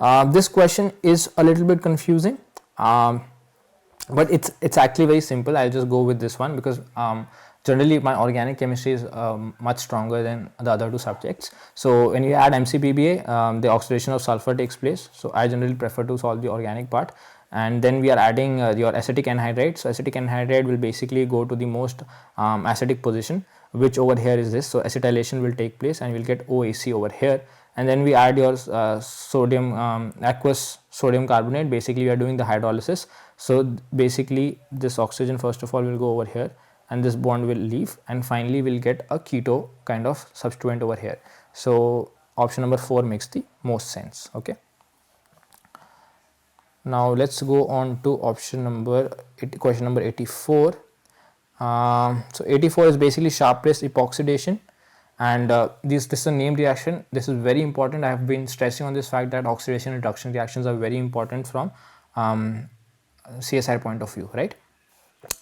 This question is a little bit confusing, but it's actually very simple. I'll just go with this one because generally my organic chemistry is much stronger than the other two subjects. So when you add MCPBA, the oxidation of sulfur takes place. So I generally prefer to solve the organic part, and then we are adding your acetic anhydride. So acetic anhydride will basically go to the most acidic position, which over here is this. So acetylation will take place and we'll get OAC over here, and then we add your sodium aqueous sodium carbonate. Basically we are doing the hydrolysis. So basically this oxygen first of all will go over here and this bond will leave, and finally we'll get a keto kind of substituent over here. So option number 4 makes the most sense. Okay, now let's go on to option number question number 84. So 84 is basically sharp press epoxidation, and this is a named reaction. This is very important. I have been stressing on this fact that oxidation and reduction reactions are very important from CSI point of view, right?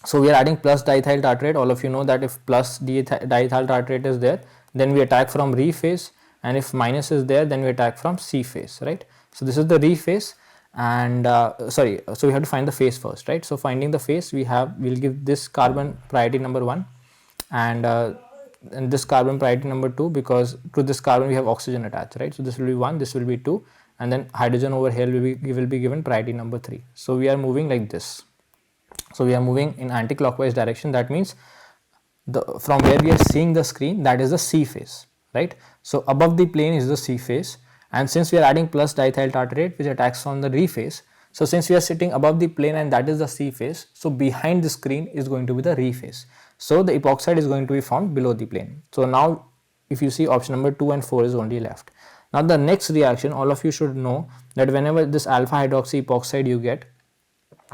So we are adding plus diethyl tartrate. All of you know that if plus diethyl tartrate is there, then we attack from re phase, and if minus is there, then we attack from C phase, right? So this is the re phase, and so we have to find the phase first, right? So finding the phase, we'll give this carbon priority number 1, and this carbon priority number 2, because to this carbon we have oxygen attached, right? So this will be 1, this will be 2, and then hydrogen over here will be given priority number 3. So we are moving like this. So we are moving in anti-clockwise direction. That means from where we are seeing the screen, that is the C phase, right? So above the plane is the C phase, and since we are adding plus diethyl tartrate which attacks on the re phase, so since we are sitting above the plane and that is the C phase, so behind the screen is going to be the re phase. So the epoxide is going to be found below the plane. So now if you see, option number 2 and 4 is only left. Now the next reaction, all of you should know that whenever this alpha hydroxy epoxide you get,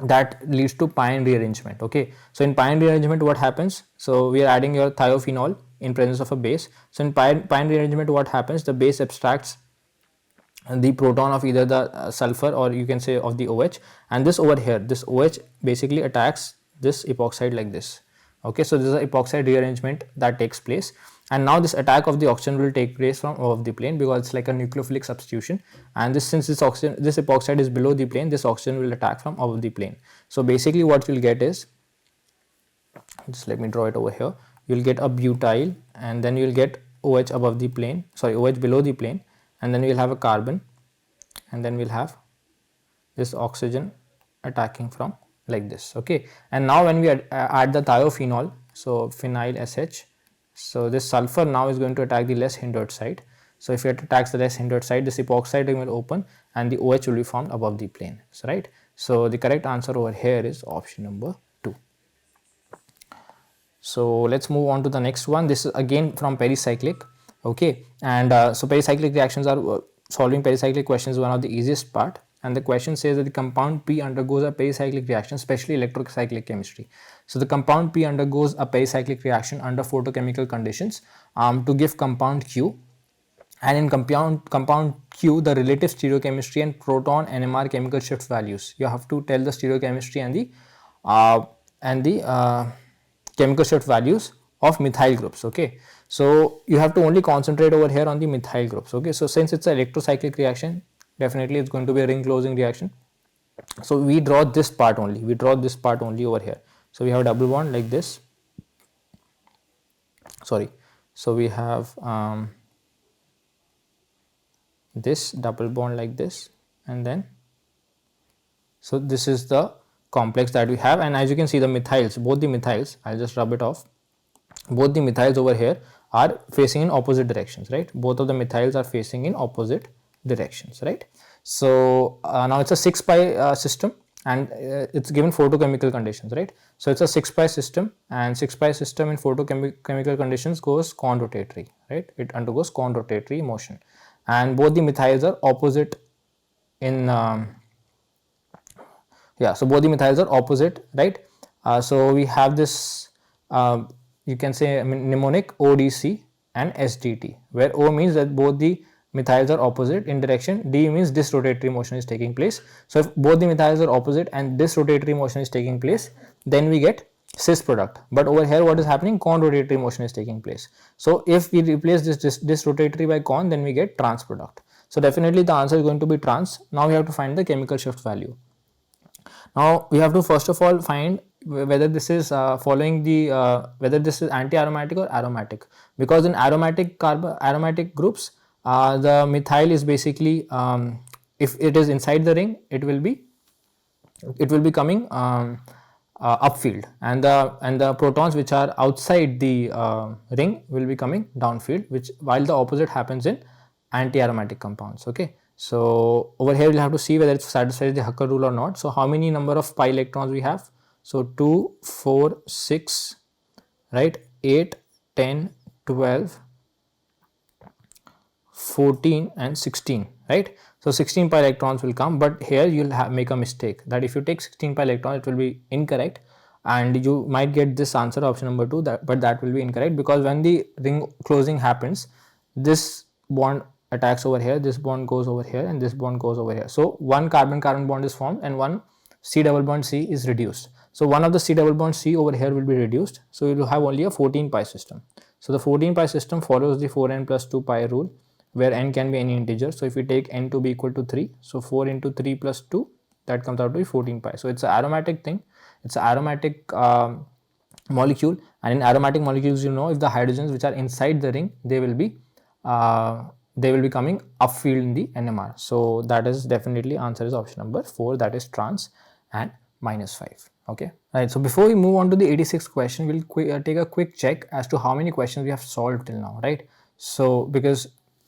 that leads to pi rearrangement. Okay, so in pi rearrangement what happens? So we are adding your thiophenol in presence of a base. So in pi rearrangement what happens? The base abstracts the proton of either the sulfur or you can say of the OH, and this over here, this OH basically attacks this epoxide like this. Okay, so this is an epoxide rearrangement that takes place, and now this attack of the oxygen will take place from above the plane because it's like a nucleophilic substitution, and since this epoxide is below the plane, this oxygen will attack from above the plane. So basically what you'll get is, just let me draw it over here, you'll get a butyl, and then you'll get OH above the plane, sorry, OH below the plane, and then we'll have a carbon, and then we'll have this oxygen attacking from like this. Okay, and now when we add the thiophenol, so phenyl SH, so this sulfur now is going to attack the less hindered side. So if it attacks the less hindered side, this epoxide ring will open and the OH will be formed above the plane. So right, so the correct answer over here is option number 2. So let's move on to the next one. This is again from pericyclic. Okay, and so pericyclic reactions are solving pericyclic questions, one of the easiest part, and the question says that the compound P undergoes a pericyclic reaction, especially electrocyclic chemistry. So the compound P undergoes a pericyclic reaction under photochemical conditions to give compound Q, and in compound Q the relative stereochemistry and proton NMR chemical shift values, you have to tell the stereochemistry and the chemical shift values of methyl groups. Okay, so you have to only concentrate over here on the methyl groups. Okay, so since it's an electrocyclic reaction, definitely it's going to be a ring closing reaction. So we draw this part only, over here. So we have a double bond like this, sorry, so we have this double bond like this, and then so this is the complex that we have, and as you can see the methyls, both the methyls, I'll just rub it off, both the methyls over here are facing in opposite directions, right? Both of the methyls are facing in opposite directions, right? So now it's a 6 pi system, and it's given photochemical conditions, right? So it's a 6 pi system, and 6 pi system in photochemical conditions goes con-rotatory, right? It undergoes con-rotatory motion, and both the methyls are opposite in so both the methyls are opposite, right? So we have this you can say mnemonic ODC and SDT, where O means that both the methyls are opposite in direction, D means this rotatory motion is taking place. So if both the methyls are opposite and this rotatory motion is taking place, then we get cis product. But over here what is happening? Con rotatory motion is taking place. So if we replace this rotatory by con, then we get trans product. So definitely the answer is going to be trans. Now we have to find the chemical shift value. Now we have to first of all find whether this is following the whether this is anti-aromatic or aromatic, because in aromatic groups the methyl is basically if it is inside the ring, it will be coming upfield, and the protons which are outside the ring will be coming downfield, which while the opposite happens in anti-aromatic compounds. Okay, so over here we'll have to see whether it satisfies the Hucker rule or not. So how many number of pi electrons we have? So 2, 4, 6, right, 8, 10, 12, 14 and 16, right. So 16 pi electrons will come, but here you'll make a mistake that if you take 16 pi electrons, it will be incorrect, and you might get this answer option number 2, but that will be incorrect, because when the ring closing happens, this bond attacks over here, this bond goes over here, and this bond goes over here. So one carbon-carbon bond is formed and one C double bond C is reduced. So one of the C double bond C over here will be reduced. So you will have only a 14 pi system. So the 14 pi system follows the 4n plus 2 pi rule, where n can be any integer. So if we take n to be equal to 3, so 4 into 3 plus 2, that comes out to be 14 pi. So it's an aromatic thing. It's an aromatic molecule, and in aromatic molecules, you know, if the hydrogens which are inside the ring, they will be coming upfield in the NMR. So that is definitely answer is option number 4, that is trans and -5. Okay, right. So before we move on to the 86th question, we'll take a quick check as to how many questions we have solved till now, right? So because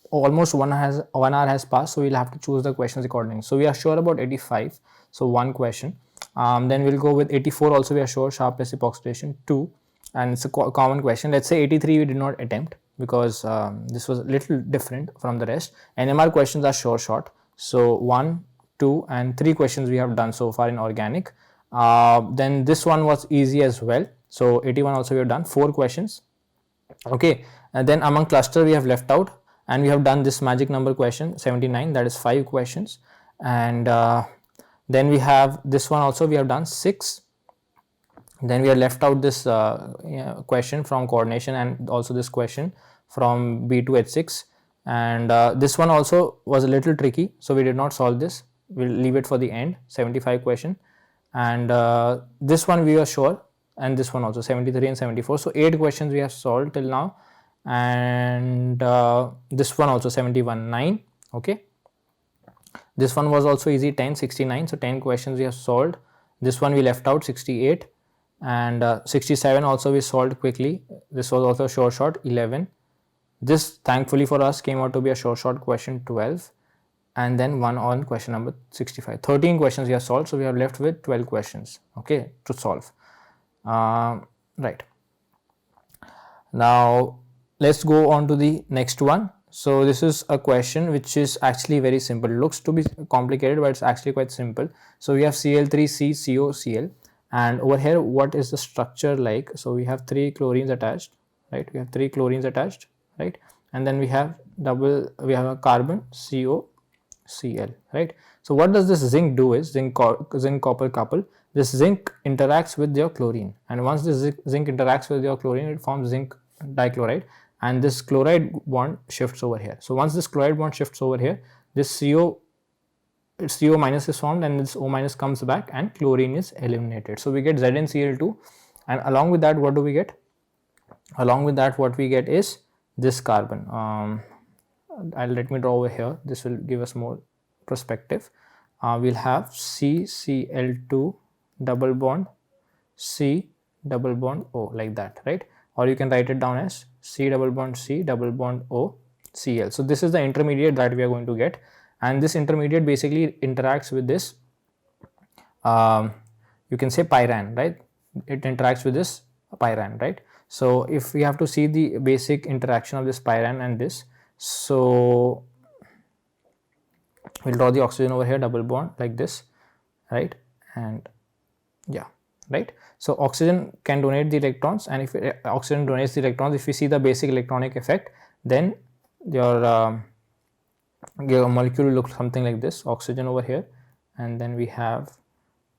almost 1 hour has passed, so we'll have to choose the questions accordingly. So we are sure about 85, so 1 question. Then we'll go with 84 also, we are sure, sharpless epoxidation 2, and it's a common question. Let's say 83 we did not attempt, because this was a little different from the rest. NMR questions are sure short, so 1, 2 and 3 questions we have done so far in organic. Then this one was easy as well, so 81 also we have done 4 questions. Okay, and then among cluster we have left out, and we have done this magic number question 79, that is 5 questions. And then we have this one also we have done 6. Then we have left out this question from coordination, and also this question from B2H6, and this one also was a little tricky, so we did not solve this. We'll leave it for the end, 75 question. And this one we are sure, and this one also 73 and 74. So 8 questions we have solved till now, and this one also 71, 9. Okay, this one was also easy, 10, 69. So 10 questions we have solved. This one we left out, 68, and 67 also we solved quickly. This was also short, 11. This thankfully for us came out to be a short question, 12, and then one on question number 65. 13 questions we have solved, so we have left with 12 questions, okay, to solve. Right, now let's go on to the next one. So this is a question which is actually very simple. It looks to be complicated, but it's actually quite simple. So we have Cl3C, CO, Cl, and over here what is the structure like? So we have 3 chlorines attached, right? We have 3 chlorines attached, right? And then we have a carbon, CO, Cl, right? So what does this zinc do is, zinc copper couple, this zinc interacts with your chlorine, and once this zinc interacts with your chlorine, it forms zinc dichloride, and this chloride bond shifts over here. So once this chloride bond shifts over here, this CO minus is formed, and this O minus comes back, and chlorine is eliminated. So we get ZnCl2, and along with that, what do we get? Along with that, what we get is this carbon. Let me draw over here. This will give us more perspective. We'll have CCl2 double bond C double bond O, like that, right? Or you can write it down as C double bond C double bond O Cl. So this is the intermediate that we are going to get, and this intermediate basically interacts with this, you can say pyran, right? It interacts with this pyran, right? So if we have to see the basic interaction of this pyran and this, so we'll draw the oxygen over here, double bond like this, right? And yeah, right. So oxygen can donate the electrons, and if oxygen donates the electrons, if we see the basic electronic effect, then your molecule looks something like this, oxygen over here, and then we have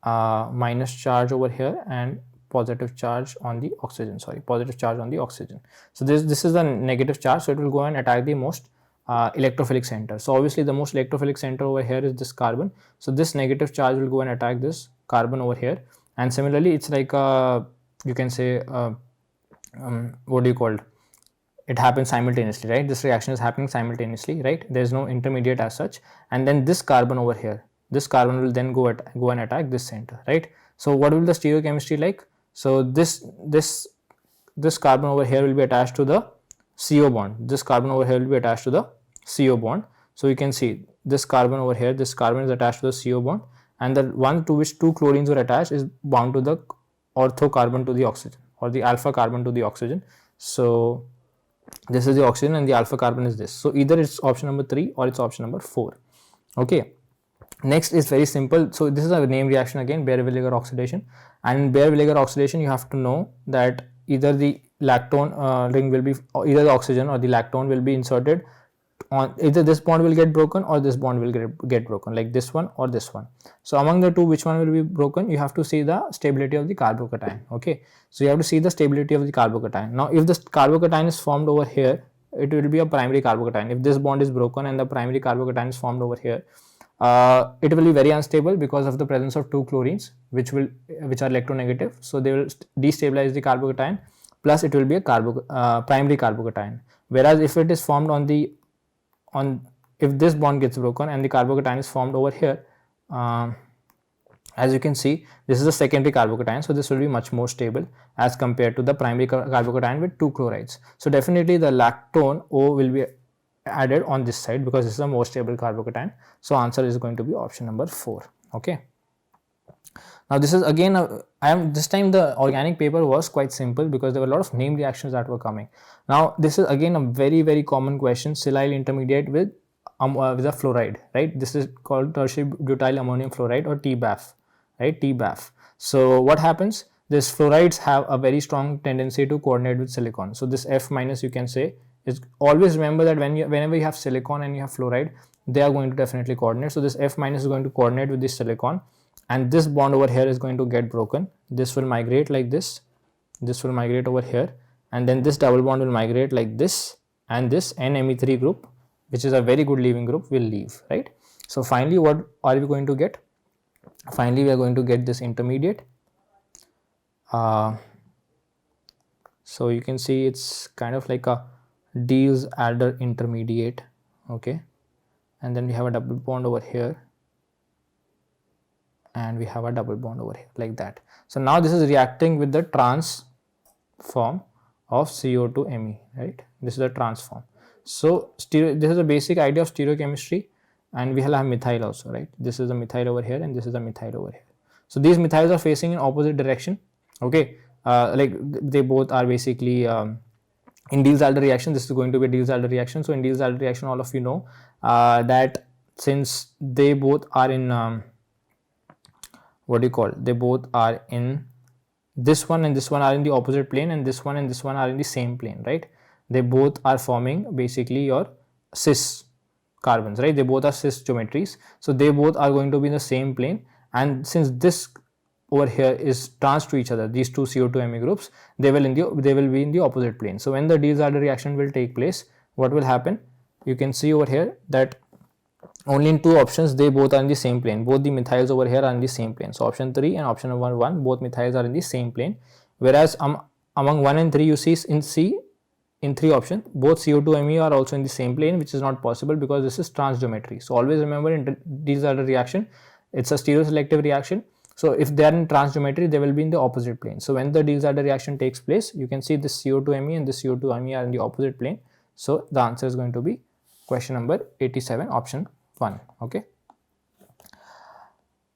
minus charge over here and positive charge on the oxygen, positive charge on the oxygen. So this is the negative charge, so it will go and attack the most electrophilic center. So obviously the most electrophilic center over here is this carbon. So this negative charge will go and attack this carbon over here. And similarly, it's like you can say what do you call it? It happens simultaneously, right? This reaction is happening simultaneously, right? There is no intermediate as such. And then this carbon over here, this carbon will then go and attack this center, right? So what will the stereochemistry like? So this carbon over here will be attached to the CO bond. This carbon over here will be attached to the CO bond. So you can see this carbon over here, this carbon is attached to the CO bond, and the one to which two chlorines were attached is bound to the ortho carbon to the oxygen, or the alpha carbon to the oxygen. So this is the oxygen and the alpha carbon is this. So either it's option number 3 or it's option number 4. Okay. Next is very simple. So this is a name reaction again, Baeyer-Villiger oxidation. And in Baeyer-Villiger oxidation, you have to know that either the lactone ring will be, or either the oxygen or the lactone will be inserted on, either this bond will get broken or this bond will get broken, like this one or this one. So among the two, which one will be broken? You have to see the stability of the carbocation. Okay, so you have to see the stability of the carbocation. Now if the carbocation is formed over here, it will be a primary carbocation. If this bond is broken and the primary carbocation is formed over here, it will be very unstable because of the presence of two chlorines which are electronegative. So they will destabilize the carbocation, plus it will be a primary carbocation. Whereas if it is formed if this bond gets broken and the carbocation is formed over here, as you can see, this is a secondary carbocation, so this will be much more stable as compared to the primary carbocation with two chlorides. So definitely the lactone O will be added on this side because this is a more stable carbocation. So answer is going to be option number 4. Okay. Now this is again this time the organic paper was quite simple because there were a lot of name reactions that were coming. Now this is again a very common question, silyl intermediate with a fluoride, right? This is called tertiary butyl ammonium fluoride, or TBAF, right? TBAF. So what happens? These fluorides have a very strong tendency to coordinate with silicon. So this F minus, you can say, is always remember that whenever you have silicon and you have fluoride, they are going to definitely coordinate. So this F minus is going to coordinate with this silicon, and this bond over here is going to get broken. This will migrate like this. This will migrate over here, and then this double bond will migrate like this, and this NMe3 group, which is a very good leaving group, will leave, right? So finally, what are we going to get? Finally, we are going to get this intermediate. So you can see it's kind of like a Diels-Alder intermediate. Okay, and then we have a double bond over here, and we have a double bond over here, like that. So now this is reacting with the trans form of CO2Me, right? This is a trans form. So this is a basic idea of stereochemistry, and we will have methyl also, right? This is a methyl over here and this is a methyl over here. So these methyls are facing in opposite direction. Okay, like they both are basically in Diels-Alder reaction. This is going to be a Diels-Alder reaction. So in Diels-Alder reaction, all of you know that since they both are in they both are in, this one and this one are in the opposite plane, and this one and this one are in the same plane, right? They both are forming basically your cis carbons, right? They both are cis geometries, so they both are going to be in the same plane. And since this over here is trans to each other, these two CO2Me groups, they will be in the opposite plane. So when the Diels-Alder reaction will take place, what will happen? You can see over here that only in two options they both are in the same plane. Both the methyls over here are in the same plane. So option 3 and option number 1, both methyls are in the same plane. Whereas among 1 and 3, you see in 3 options, both CO2Me are also in the same plane, which is not possible because this is trans geometry. So always remember, in Diels-Alder reaction, it's a stereoselective reaction. So if they are in trans geometry, they will be in the opposite plane. So when the Diels-Alder reaction takes place, you can see this CO2Me and this CO2Me are in the opposite plane. So the answer is going to be question number 87, option 1. Okay.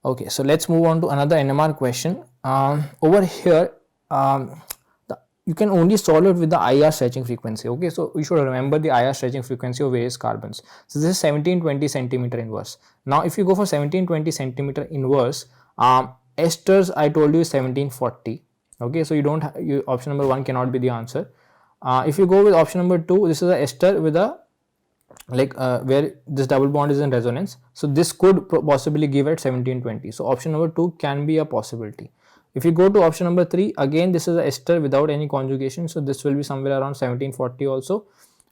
Okay, so let's move on to another NMR question. Over here, you can only solve it with the IR stretching frequency. Okay, so you should remember the IR stretching frequency of various carbons. So this is 1720 centimeter inverse. Now if you go for 1720 centimeter inverse, esters I told you is 1740. Okay, so option number 1 cannot be the answer. If you go with option number 2, this is a ester with a where this double bond is in resonance. So this could possibly give at 1720. So option number 2 can be a possibility. If you go to option number 3, again this is a ester without any conjugation. So this will be somewhere around 1740 also.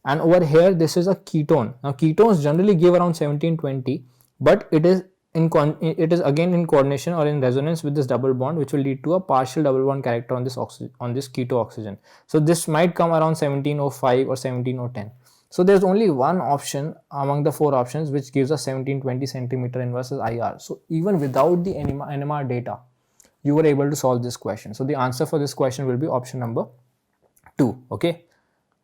and over here this is a ketone. Now ketones generally give around 17-20, but it is again in coordination or in resonance with this double bond, which will lead to a partial double bond character on this keto oxygen. So this might come around 1705 or 1710. So there's only one option among the 4 options which gives us 1720 centimeter inverse as IR. So even without the NMR data, you were able to solve this question. So the answer for this question will be option number 2. Okay,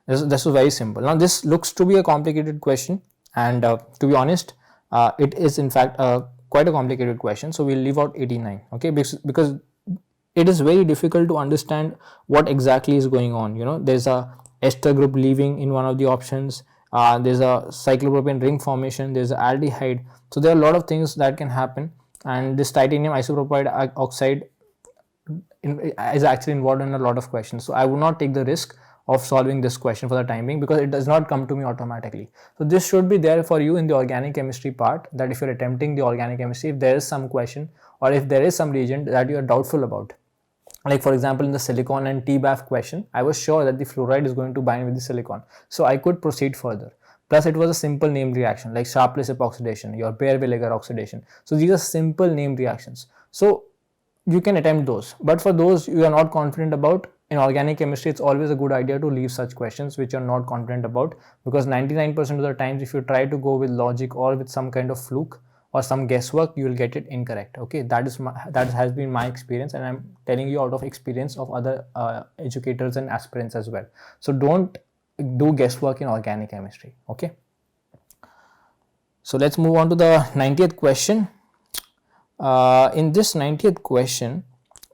this is very simple. Now this looks to be a complicated question, and to be honest, it is in fact quite a complicated question. So we'll leave out 89. Okay, because it is very difficult to understand what exactly is going on. You know, there's a ester group leaving in one of the options. There's a cyclopropane ring formation. There's an aldehyde. So there are a lot of things that can happen, and this titanium isopropyl oxide is actually involved in a lot of questions. So I would not take the risk of solving this question for the time being, because it does not come to me automatically. So this should be there for you in the organic chemistry part, that if you're attempting the organic chemistry, if there is some question or if there is some reagent that you are doubtful about, like for example in the silicon and TBAF question, I was sure that the fluoride is going to bind with the silicon, so I could proceed further. Plus it was a simple name reaction like Sharpless oxidation, your Baeyer-Villiger oxidation. So these are simple name reactions, so you can attempt those. But for those you are not confident about, in organic chemistry it's always a good idea to leave such questions which you're not confident about, because 99% of the times if you try to go with logic or with some kind of fluke or some guesswork, you will get it incorrect. Okay, that has been my experience, and I'm telling you out of experience of other educators and aspirants as well. So don't do guesswork in organic chemistry. Okay, so let's move on to the 90th question. In this 90th question,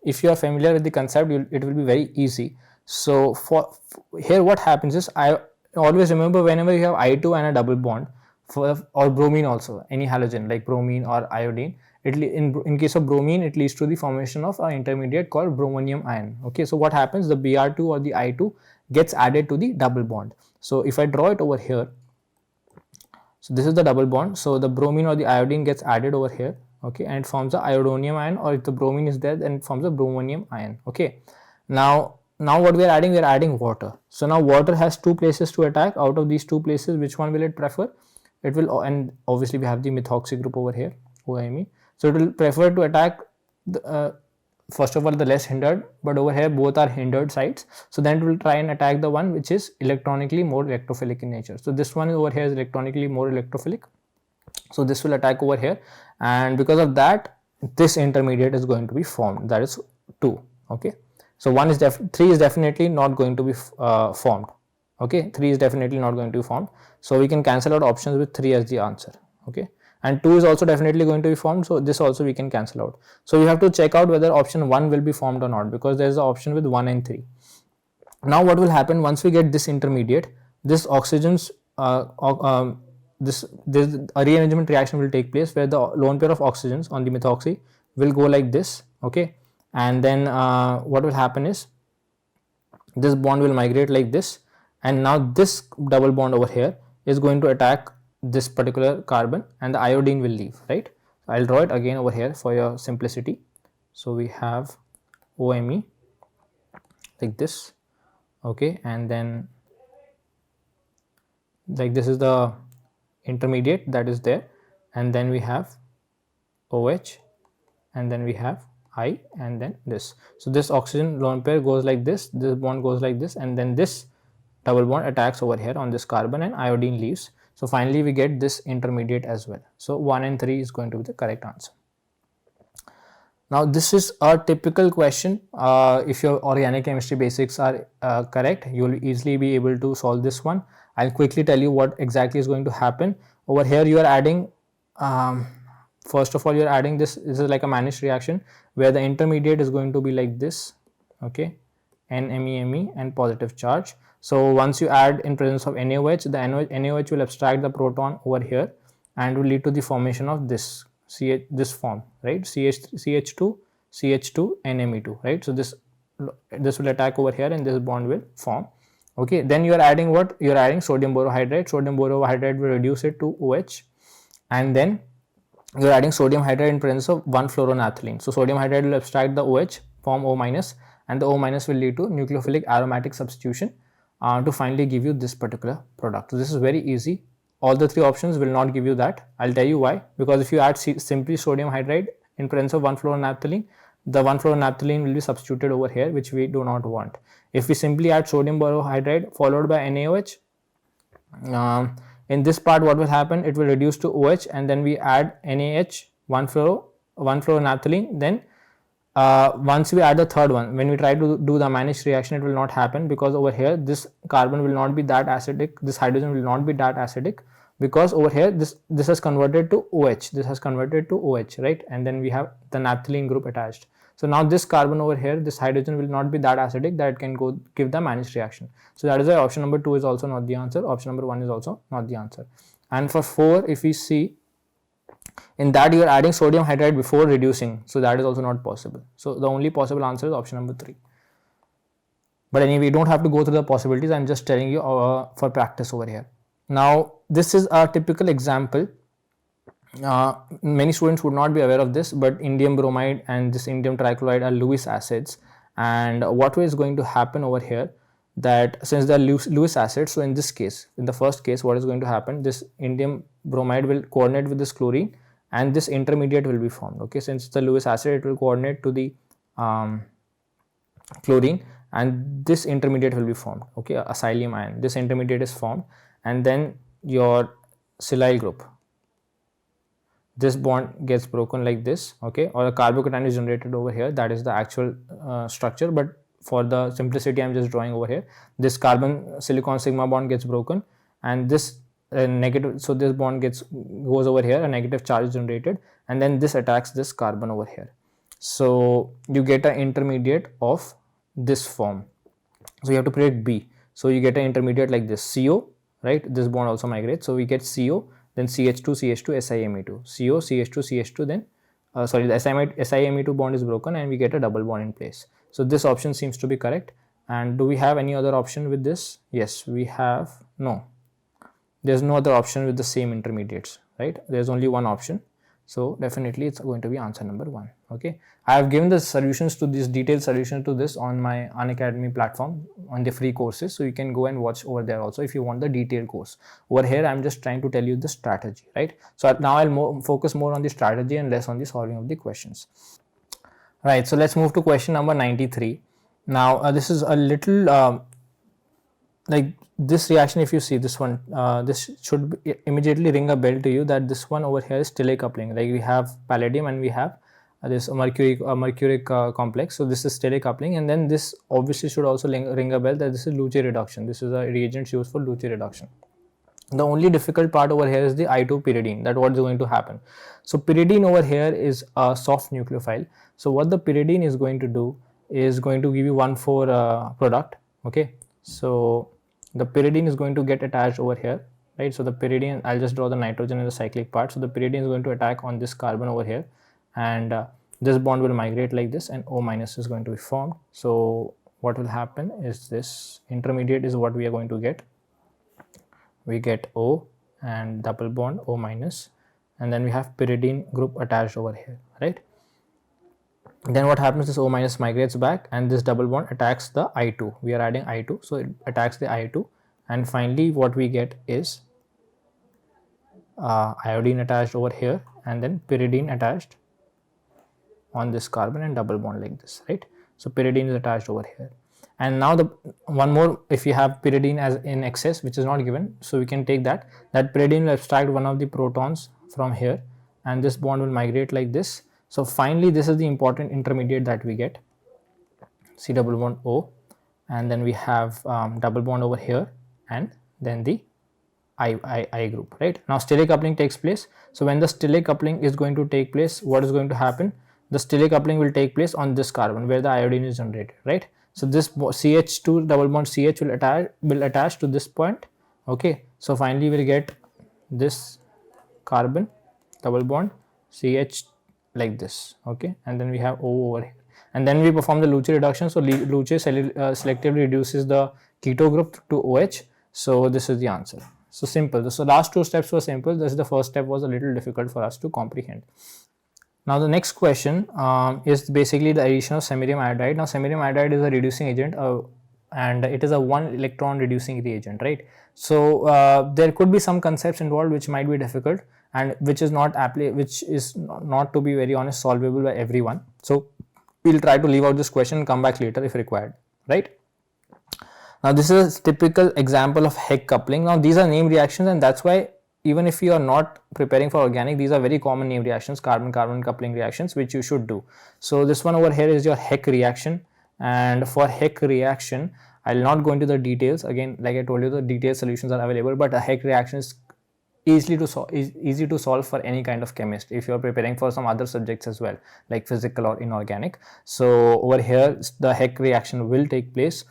if you are familiar with the concept, it will be very easy. So for here what happens is, I always remember whenever you have I2 and a double bond, or bromine also, any halogen like bromine or iodine, in case of bromine it leads to the formation of an intermediate called bromonium ion. Okay, so what happens, the Br2 or the I2 gets added to the double bond. So if I draw it over here, so this is the double bond, so the bromine or the iodine gets added over here. Okay, and it forms the iodonium ion, or if the bromine is there, then it forms a bromonium ion. Okay, now what we are adding water. So now water has 2 places to attack. Out of these 2 places, which one will it prefer? It will, and obviously we have the methoxy group over here, OMe. So it will prefer to attack first of all the less hindered, but over here both are hindered sites. So then it will try and attack the one which is electronically more electrophilic in nature. So this one over here is electronically more electrophilic. So this will attack over here, and because of that, this intermediate is going to be formed, that is 2. Okay, so 3 is definitely not going to be formed. Okay, 3 is definitely not going to be formed, so we can cancel out options with 3 as the answer. Okay, and 2 is also definitely going to be formed, so this also we can cancel out. So we have to check out whether option 1 will be formed or not, because there is an option with 1 and 3. Now what will happen once we get this intermediate, this oxygens this a rearrangement reaction will take place, where the lone pair of oxygens on the methoxy will go like this. Okay, and then what will happen is, this bond will migrate like this, and now this double bond over here is going to attack this particular carbon, and the iodine will leave, right? So I'll draw it again over here for your simplicity. So we have OMe like this. Okay, and then like this is the intermediate that is there, and then we have OH, and then we have I, and then this. So this oxygen lone pair goes like this bond goes like this, and then this double bond attacks over here on this carbon, and iodine leaves. So finally we get this intermediate as well. So 1 and 3 is going to be the correct answer. Now this is a typical question. If your organic chemistry basics are correct, you will easily be able to solve this one. I'll quickly tell you what exactly is going to happen. Over here you are adding, first of all you are adding this is like a Manish reaction, where the intermediate is going to be like this. Okay, NMeMe and positive charge. So once you add in presence of NaOH, the NaOH will abstract the proton over here and will lead to the formation of this this form, right? CH2 NMe2, right? So this will attack over here, and this bond will form. Okay, then you are adding what? You are adding sodium borohydride. Sodium borohydride will reduce it to OH, and then you are adding sodium hydride in presence of 1-fluoronaphthalene. So sodium hydride will abstract the OH, form O-, and the O- will lead to nucleophilic aromatic substitution to finally give you this particular product. So this is very easy. All the three options will not give you that. I'll tell you why. Because if you add simply sodium hydride in presence of 1,4-naphthalene, the 1,4-naphthalene will be substituted over here, which we do not want. If we simply add sodium borohydride followed by NaOH, in this part what will happen, it will reduce to OH, and then we add NaH 1,4-naphthalene. Then once we add the third one, when we try to do the Mannich reaction, it will not happen, because over here this carbon will not be that acidic, this hydrogen will not be that acidic, because over here this has converted to OH, this has converted to OH, right? And then we have the naphthalene group attached. So now this carbon over here, this hydrogen will not be that acidic that it can go give the Mannich reaction. So that is why option number 2 is also not the answer, option number 1 is also not the answer. And for 4, if we see, in that you are adding sodium hydride before reducing, so that is also not possible. So the only possible answer is option number 3. But anyway, you don't have to go through the possibilities, I'm just telling you for practice over here. Now this is a typical example. Many students would not be aware of this, but indium bromide and this indium trichloride are Lewis acids, and what is going to happen over here, that since they are Lewis acids, so in this case, in the first case, what is going to happen, this indium bromide will coordinate with this chlorine and this intermediate will be formed. Okay, since it's a Lewis acid, it will coordinate to the chlorine and this intermediate will be formed. Okay, a acylium ion, this intermediate is formed, and then your silyl group, this bond gets broken like this, okay, or a carbocation is generated over here. That is the actual structure, but for the simplicity I'm just drawing over here. This carbon silicon sigma bond gets broken, and this negative, so this bond goes over here, a negative charge is generated, and then this attacks this carbon over here. So you get an intermediate of this form. So you have to predict B. So you get an intermediate like this, CO, right? This bond also migrates, so we get CO, then CH2, CH2, SiMe2, CO, CH2, CH2, then the SiMe2 bond is broken and we get a double bond in place. So this option seems to be correct. And do we have any other option with this? Yes, we have. No, there's no other option with the same intermediates, right? There's only one option. So definitely it's going to be answer number 1. Okay, I have given the solutions to this, detailed solution to this on my Unacademy platform on the free courses, so you can go and watch over there also if you want the detailed course. Over here I'm just trying to tell you the strategy, right? So now I'll focus more on the strategy and less on the solving of the questions. Right, so let's move to question number 93. Now this is a little like this reaction. If you see this one, this should immediately ring a bell to you, that this one over here is Stille coupling. Like we have palladium and we have this mercuric complex. So this is Stille coupling, and then this obviously should also ring a bell that this is Luche reduction. This is a reagent used for Luche reduction. The only difficult part over here is the I2 pyridine, that what is going to happen. So pyridine over here is a soft nucleophile. So what the pyridine is going to do is going to give you 1,4 product. Okay, so the pyridine is going to get attached over here, right? So the pyridine, I'll just draw the nitrogen in the cyclic part. So the pyridine is going to attack on this carbon over here, and this bond will migrate like this, and O minus is going to be formed. So what will happen is this intermediate is what we are going to get. We get O and double bond O minus, and then we have pyridine group attached over here, right? Then what happens, this O minus migrates back and this double bond attacks the I2. We are adding I2, so it attacks the I2, and finally what we get is iodine attached over here, and then pyridine attached on this carbon and double bond like this, right? So pyridine is attached over here. And now the one more, if you have pyridine as in excess, which is not given, so we can take that pyridine will abstract one of the protons from here, and this bond will migrate like this. So finally this is the important intermediate that we get, C double bond O, and then we have double bond over here, and then the I group, right? Now Stille coupling takes place. So when the Stille coupling is going to take place, what is going to happen? The Stille coupling will take place on this carbon where the iodine is generated, right? So this CH2 double bond CH will attach to this point. Okay, so finally we'll get this carbon double bond CH like this. Okay, and then we have O over here, and then we perform the Luche reduction. So Luche selectively reduces the keto group to OH. So this is the answer. So simple. So last two steps were simple. This is the first step was a little difficult for us to comprehend. Now the next question is basically the addition of samarium iodide. Now samarium iodide is a reducing agent. and it is a one electron reducing reagent, right? So there could be some concepts involved which might be difficult and which is not, to be very honest, solvable by everyone. So we'll try to leave out this question and come back later if required, right? Now this is a typical example of Heck coupling. Now these are name reactions, and that's why even if you are not preparing for organic, these are very common name reactions, carbon-carbon coupling reactions, which you should do. So this one over here is your Heck reaction, and for Heck reaction, I'll not go into the details. Again, like I told you, the detailed solutions are available, but a Heck reaction is easy to solve for any kind of chemist if you are preparing for some other subjects as well, like physical or inorganic. So over here, the Heck reaction will take place,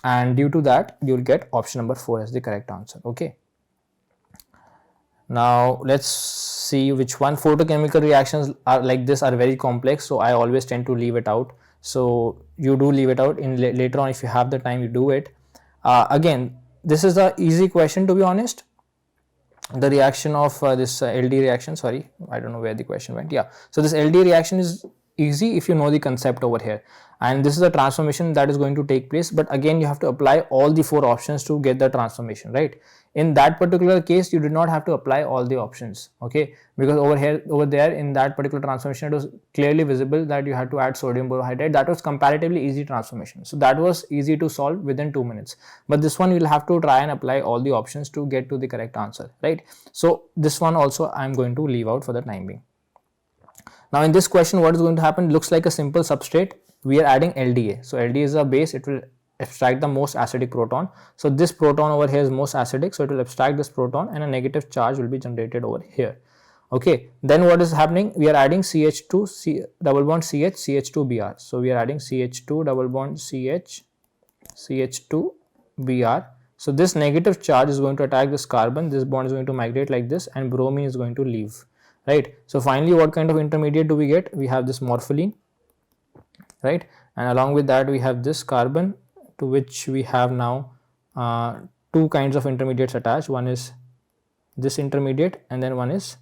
and due to that you will get option number 4 as the correct answer. Okay, now let's see which one. Photochemical reactions are like this, are very complex, so I always tend to leave it out. So you do leave it out in later on if you have the time, you do it. Again, this is the easy question, to be honest. The reaction of this LD reaction, sorry, I don't know where the question went. Yeah, so this LD reaction is easy if you know the concept over here, and this is a transformation that is going to take place, but again you have to apply all the 4 options to get the transformation, right? In that particular case you did not have to apply all the options, okay, because over there in that particular transformation it was clearly visible that you had to add sodium borohydride. That was comparatively easy transformation, so that was easy to solve within 2 minutes. But this one you will have to try and apply all the options to get to the correct answer, right? So this one also I'm going to leave out for the time being. Now in this question, what is going to happen? Looks like a simple substrate. We are adding LDA. So LDA is a base. It will abstract the most acidic proton. So this proton over here is most acidic. So it will abstract this proton, and a negative charge will be generated over here. Okay. Then what is happening? We are adding CH2 double bond CH CH2 Br. So we are adding CH2 double bond CH CH2 Br. So this negative charge is going to attack this carbon. This bond is going to migrate like this, and bromine is going to leave. Right. So finally, what kind of intermediate do we get? We have this morpholine, right? And along with that, we have this carbon, to which we have now 2 kinds of intermediates attached. One is this intermediate, and then one is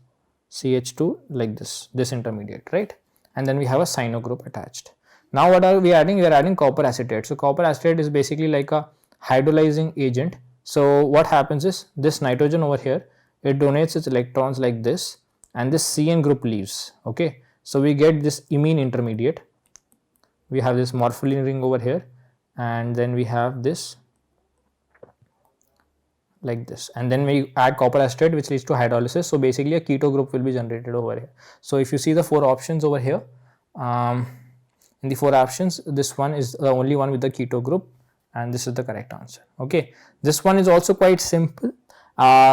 CH2 like this intermediate, right? And then we have a cyano group attached. Now what are we adding? We are adding copper acetate. So copper acetate is basically like a hydrolyzing agent. So what happens is this nitrogen over here, it donates its electrons like this, and this CN group leaves. Okay, so we get this imine intermediate. We have this morpholine ring over here, and then we have this like this, and then we add copper acetate, which leads to hydrolysis. So basically a keto group will be generated over here. So if you see the 4 options over here, in the 4 options, this one is the only one with the keto group, and this is the correct answer. Okay, this one is also quite simple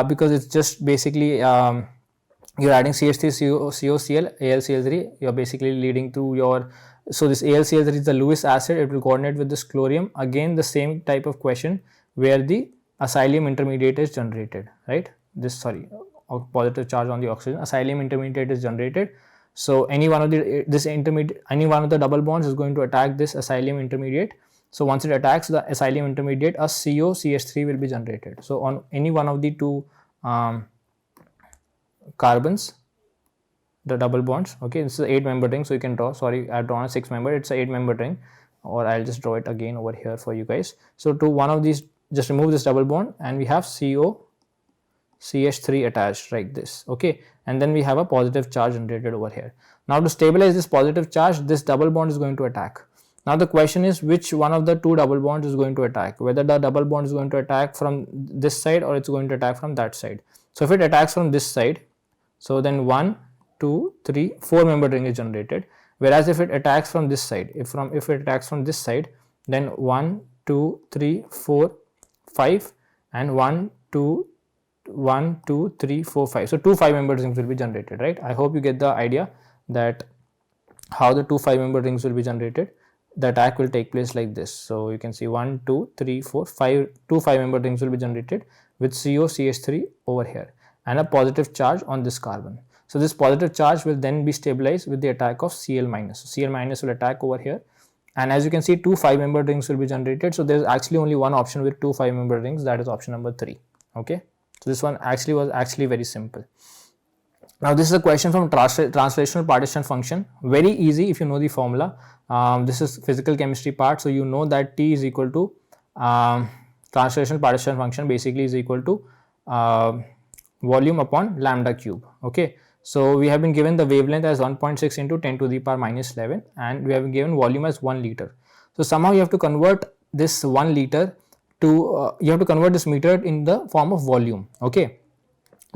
because it's just basically you're adding CH3COCl, AlCl3. You're basically leading to your, so this AlCl3 is the Lewis acid. It will coordinate with this chlorium. Again, the same type of question where the acylium intermediate is generated, right? This positive charge on the oxygen, acylium intermediate is generated. So any one of the double bonds is going to attack this acylium intermediate. So once it attacks the acylium intermediate, a COCH3 will be generated. So on any one of the 2 carbons, the double bonds, okay, this is an 8-membered ring, so you can draw, sorry, I've drawn a 6-member, it's an 8-membered ring, or I'll just draw it again over here for you guys. So to one of these, just remove this double bond, and we have COCH3 attached like this, okay, and then we have a positive charge generated over here. Now to stabilize this positive charge, this double bond is going to attack. Now the question is which one of the 2 double bonds is going to attack, whether the double bond is going to attack from this side or it's going to attack from that side. So if it attacks from this side, so then 1, 2, 3, 4-membered ring is generated. Whereas if it attacks from this side, if it attacks from this side, then 1, 2, 3, 4, 5, and 1, 2, 3, 4, 5. So 2 5-membered rings will be generated, right? I hope you get the idea that how the 2 5-membered rings will be generated. The attack will take place like this. So you can see 1, 2, 3, 4, 5, 2 5-membered rings will be generated with COCH3 over here, and a positive charge on this carbon. So this positive charge will then be stabilized with the attack of Cl-. So Cl- will attack over here, and as you can see 2 5-membered rings will be generated. So there is actually only one option with 2 5-membered rings, that is option number 3. Okay, so this one was very simple. Now this is a question from translational partition function. Very easy if you know the formula. This is physical chemistry part, so you know that T is equal to translational partition function basically is equal to volume upon lambda cube. Okay, so we have been given the wavelength as 1.6 into 10 to the power minus 11, and we have been given volume as 1 liter. So somehow you have to convert this 1 liter to you have to convert this meter in the form of volume. Okay,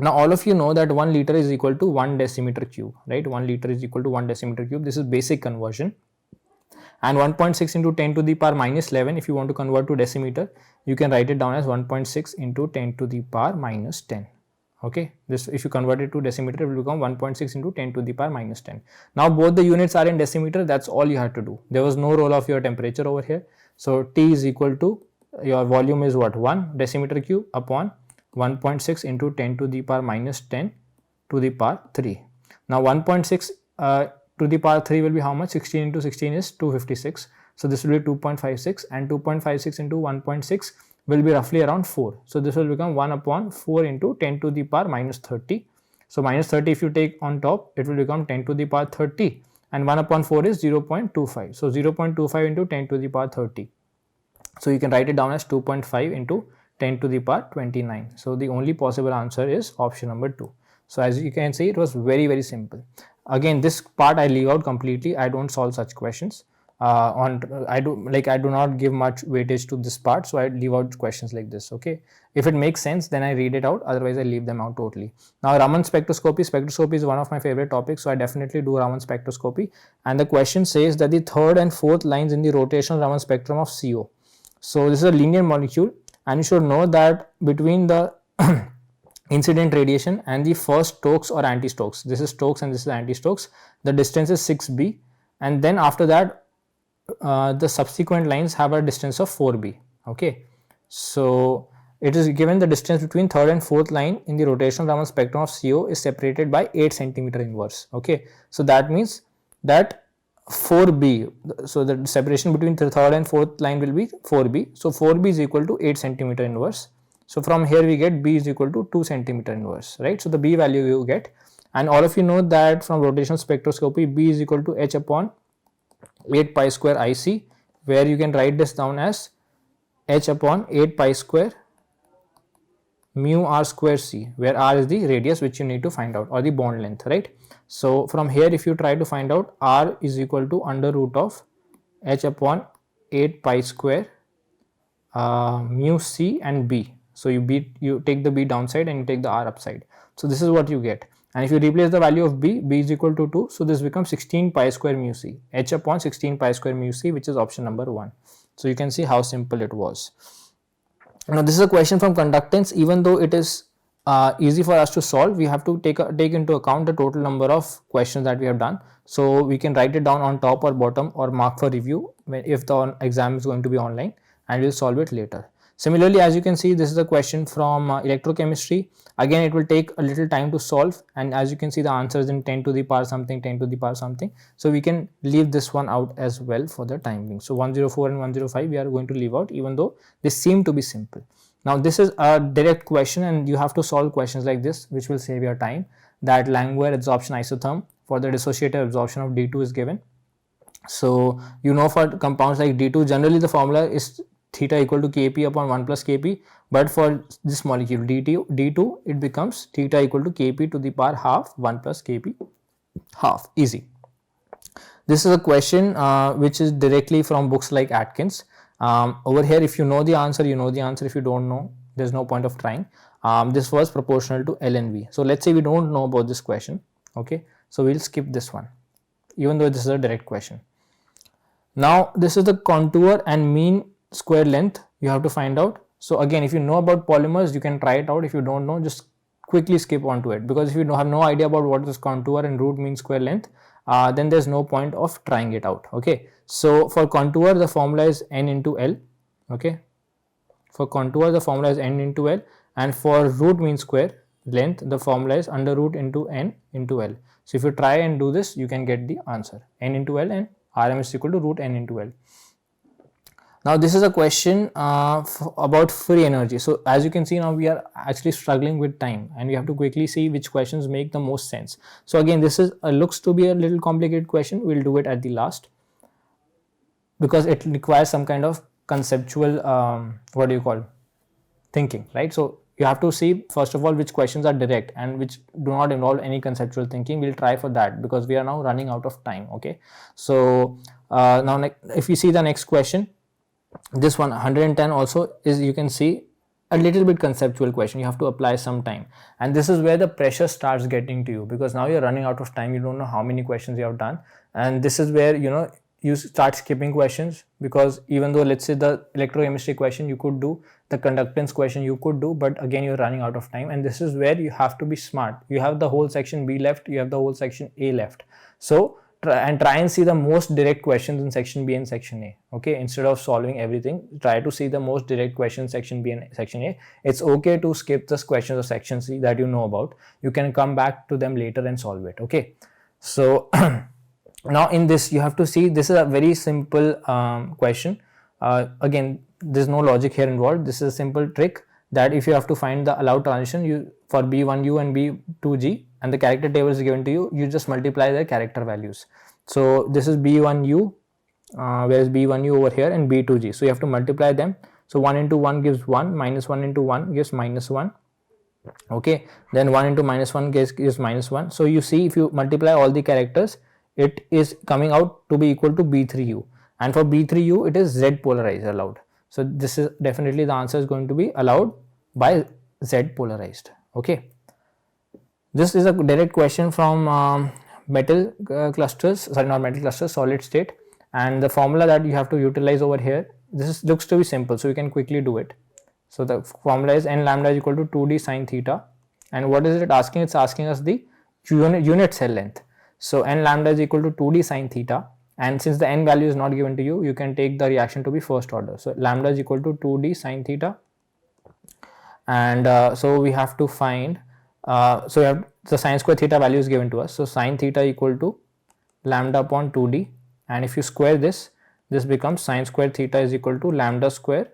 now all of you know that 1 liter is equal to 1 decimeter cube, right? 1 liter is equal to 1 decimeter cube. This is basic conversion. And 1.6 into 10 to the power minus 11, if you want to convert to decimeter, you can write it down as 1.6 into 10 to the power minus 10. Okay, this, if you convert it to decimeter, it will become 1.6 into 10 to the power minus 10. Now both the units are in decimeter. That's all you have to do. There was no role of your temperature over here. So T is equal to, your volume is what, 1 decimeter cube upon 1.6 into 10 to the power minus 10 to the power 3. Now 1.6 to the power 3 will be how much? 16 into 16 is 256. So this will be 2.56, and 2.56 into 1.6 will be roughly around 4. So this will become 1 upon 4 into 10 to the power minus 30. So minus 30 if you take on top, it will become 10 to the power 30, and 1 upon 4 is 0.25. So 0.25 into 10 to the power 30. So you can write it down as 2.5 into 10 to the power 29. So the only possible answer is option number 2. So as you can see, it was very, very simple. Again, this part I leave out completely. I don't solve such questions. I do not give much weightage to this part, so I leave out questions like this. Okay, if it makes sense, then I read it out. Otherwise, I leave them out totally. Now, Raman spectroscopy. Spectroscopy is one of my favorite topics, so I definitely do Raman spectroscopy. And the question says that the third and fourth lines in the rotational Raman spectrum of CO. So this is a linear molecule, and you should know that between the incident radiation and the first Stokes or anti-Stokes, this is Stokes and this is anti-Stokes, the distance is 6b, and then after that the subsequent lines have a distance of 4b. Okay, so it is given the distance between third and fourth line in the rotational Raman spectrum of CO is separated by 8 centimeter inverse. Okay, so that means that 4b, so the separation between the third and fourth line will be 4b. So 4b is equal to 8 centimeter inverse. So from here we get b is equal to 2 centimeter inverse, right? So the b value you get, and all of you know that from rotational spectroscopy, b is equal to h upon 8 pi square IC, where you can write this down as h upon 8 pi square mu r square c, where r is the radius which you need to find out, or the bond length, right? So from here, if you try to find out, r is equal to under root of h upon 8 pi square mu c and b. So you take the b downside and you take the r upside. So this is what you get. And if you replace the value of b is equal to 2, so this becomes 16 pi square mu c, h upon 16 pi square mu c, which is option number 1. So you can see how simple it was. Now this is a question from conductance. Even though it is easy for us to solve, we have to take into account the total number of questions that we have done. So we can write it down on top or bottom or mark for review if the exam is going to be online, and we'll solve it later. Similarly, as you can see, this is a question from electrochemistry. Again, it will take a little time to solve, and as you can see, the answer is in 10 to the power something, 10 to the power something. So we can leave this one out as well for the time being. So 104 and 105 we are going to leave out, even though they seem to be simple. Now this is a direct question, and you have to solve questions like this, which will save your time. That Langmuir adsorption isotherm for the dissociative absorption of D2 is given. So you know, for compounds like D2, generally the formula is theta equal to Kp upon 1 plus Kp, but for this molecule D2, it becomes theta equal to Kp to the power half 1 plus Kp half. Easy. This is a question which is directly from books like Atkins. Over here, if you know the answer, you know the answer. If you don't know, there's no point of trying. This was proportional to L and V. So let's say we don't know about this question. Okay, so we'll skip this one, even though this is a direct question. Now this is the contour and mean square length you have to find out. So again, if you know about polymers, you can try it out. If you don't know, just quickly skip onto it, because if you have no idea about what is contour and root mean square length, then there's no point of trying it out. Okay, so for contour the formula is n into L. Okay, for contour the formula is n into L, and for root mean square length the formula is under root into n into L. So if you try and do this, you can get the answer, n into L, and Rm is equal to root n into L. Now this is a question about free energy. So as you can see, now we are actually struggling with time, and we have to quickly see which questions make the most sense. So again, this is looks to be a little complicated question. We'll do it at the last, because it requires some kind of conceptual what do you call thinking, right? So you have to see first of all which questions are direct and which do not involve any conceptual thinking. We'll try for that because we are now running out of time. Okay, so now if you see the next question, this one 110 also is, you can see, a little bit conceptual question. You have to apply some time, and this is where the pressure starts getting to you, because now you're running out of time. You don't know how many questions you have done, and this is where you start skipping questions, because even though, let's say, the electrochemistry question you could do, the conductance question you could do, but again you're running out of time. And this is where you have to be smart. You have the whole section B left, you have the whole section A left, so try and see the most direct questions in section B and section A. Okay, instead of solving everything, try to see the most direct questions section B and section A. It's okay to skip the questions of section C that you know about. You can come back to them later and solve it. Okay, so now in this you have to see, this is a very simple question. Again, there's no logic here involved. This is a simple trick that if you have to find the allowed transition for B1U and B2G, and the character table is given to you, you just multiply their character values. So this is B1U, whereas B1U over here, and B2G. So you have to multiply them. So 1 into 1 gives 1, minus 1 into 1 gives minus 1. Okay, then 1 into minus 1 gives minus 1. So you see, if you multiply all the characters, it is coming out to be equal to B3U. And for B3U, it is Z polarized allowed. So this is definitely, the answer is going to be allowed by Z polarized. Okay. This is a direct question from metal clusters, sorry, not metal clusters, solid state. And the formula that you have to utilize over here, looks to be simple, so you can quickly do it. So the formula is n lambda is equal to 2d sine theta. And what is it asking? It's asking us the unit cell length. So n lambda is equal to 2d sine theta. And since the n value is not given to you, you can take the reaction to be first order. So lambda is equal to 2d sine theta. And so we have to find, so we have the sine square theta value is given to us. So sine theta equal to lambda upon 2d. And if you square this becomes sine square theta is equal to lambda square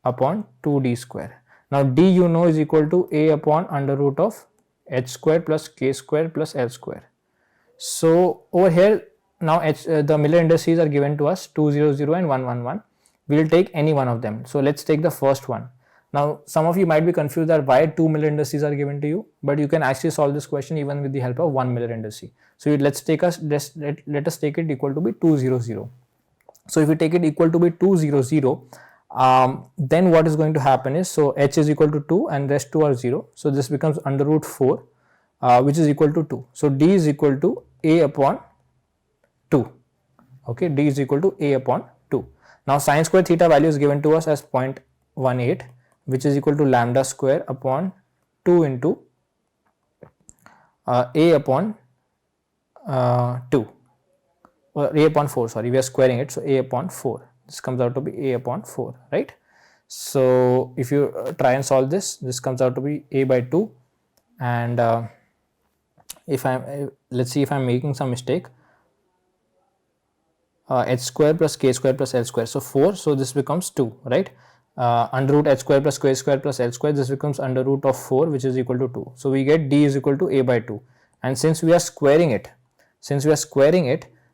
upon 2d square. Now d is equal to a upon under root of h square plus k square plus l square. So over here now the Miller indices are given to us, 200 and 111. We will take any one of them. So let's take the first one. Now some of you might be confused that why 2 Miller indices are given to you, but you can actually solve this question even with the help of 1 Miller indice. So let us take it equal to be 200. So if we take it equal to be 200, then what is going to happen is, so h is equal to 2 and rest 2 are 0. So this becomes under root 4, which is equal to 2. So d is equal to a upon 2. Okay, d is equal to a upon 2. Now sine square theta value is given to us as 0.18, which is equal to lambda square upon 2 into a upon 2, or a upon 4, sorry, we are squaring it, so a upon 4. This comes out to be a upon 4, right? So if you try and solve this comes out to be a by 2. And if let's see if I'm making some mistake, h square plus k square plus l square, so 4, so this becomes 2, right? Under root h square plus k square plus l square, this becomes under root of 4, which is equal to 2. So we get d is equal to a by 2. And since we are squaring it,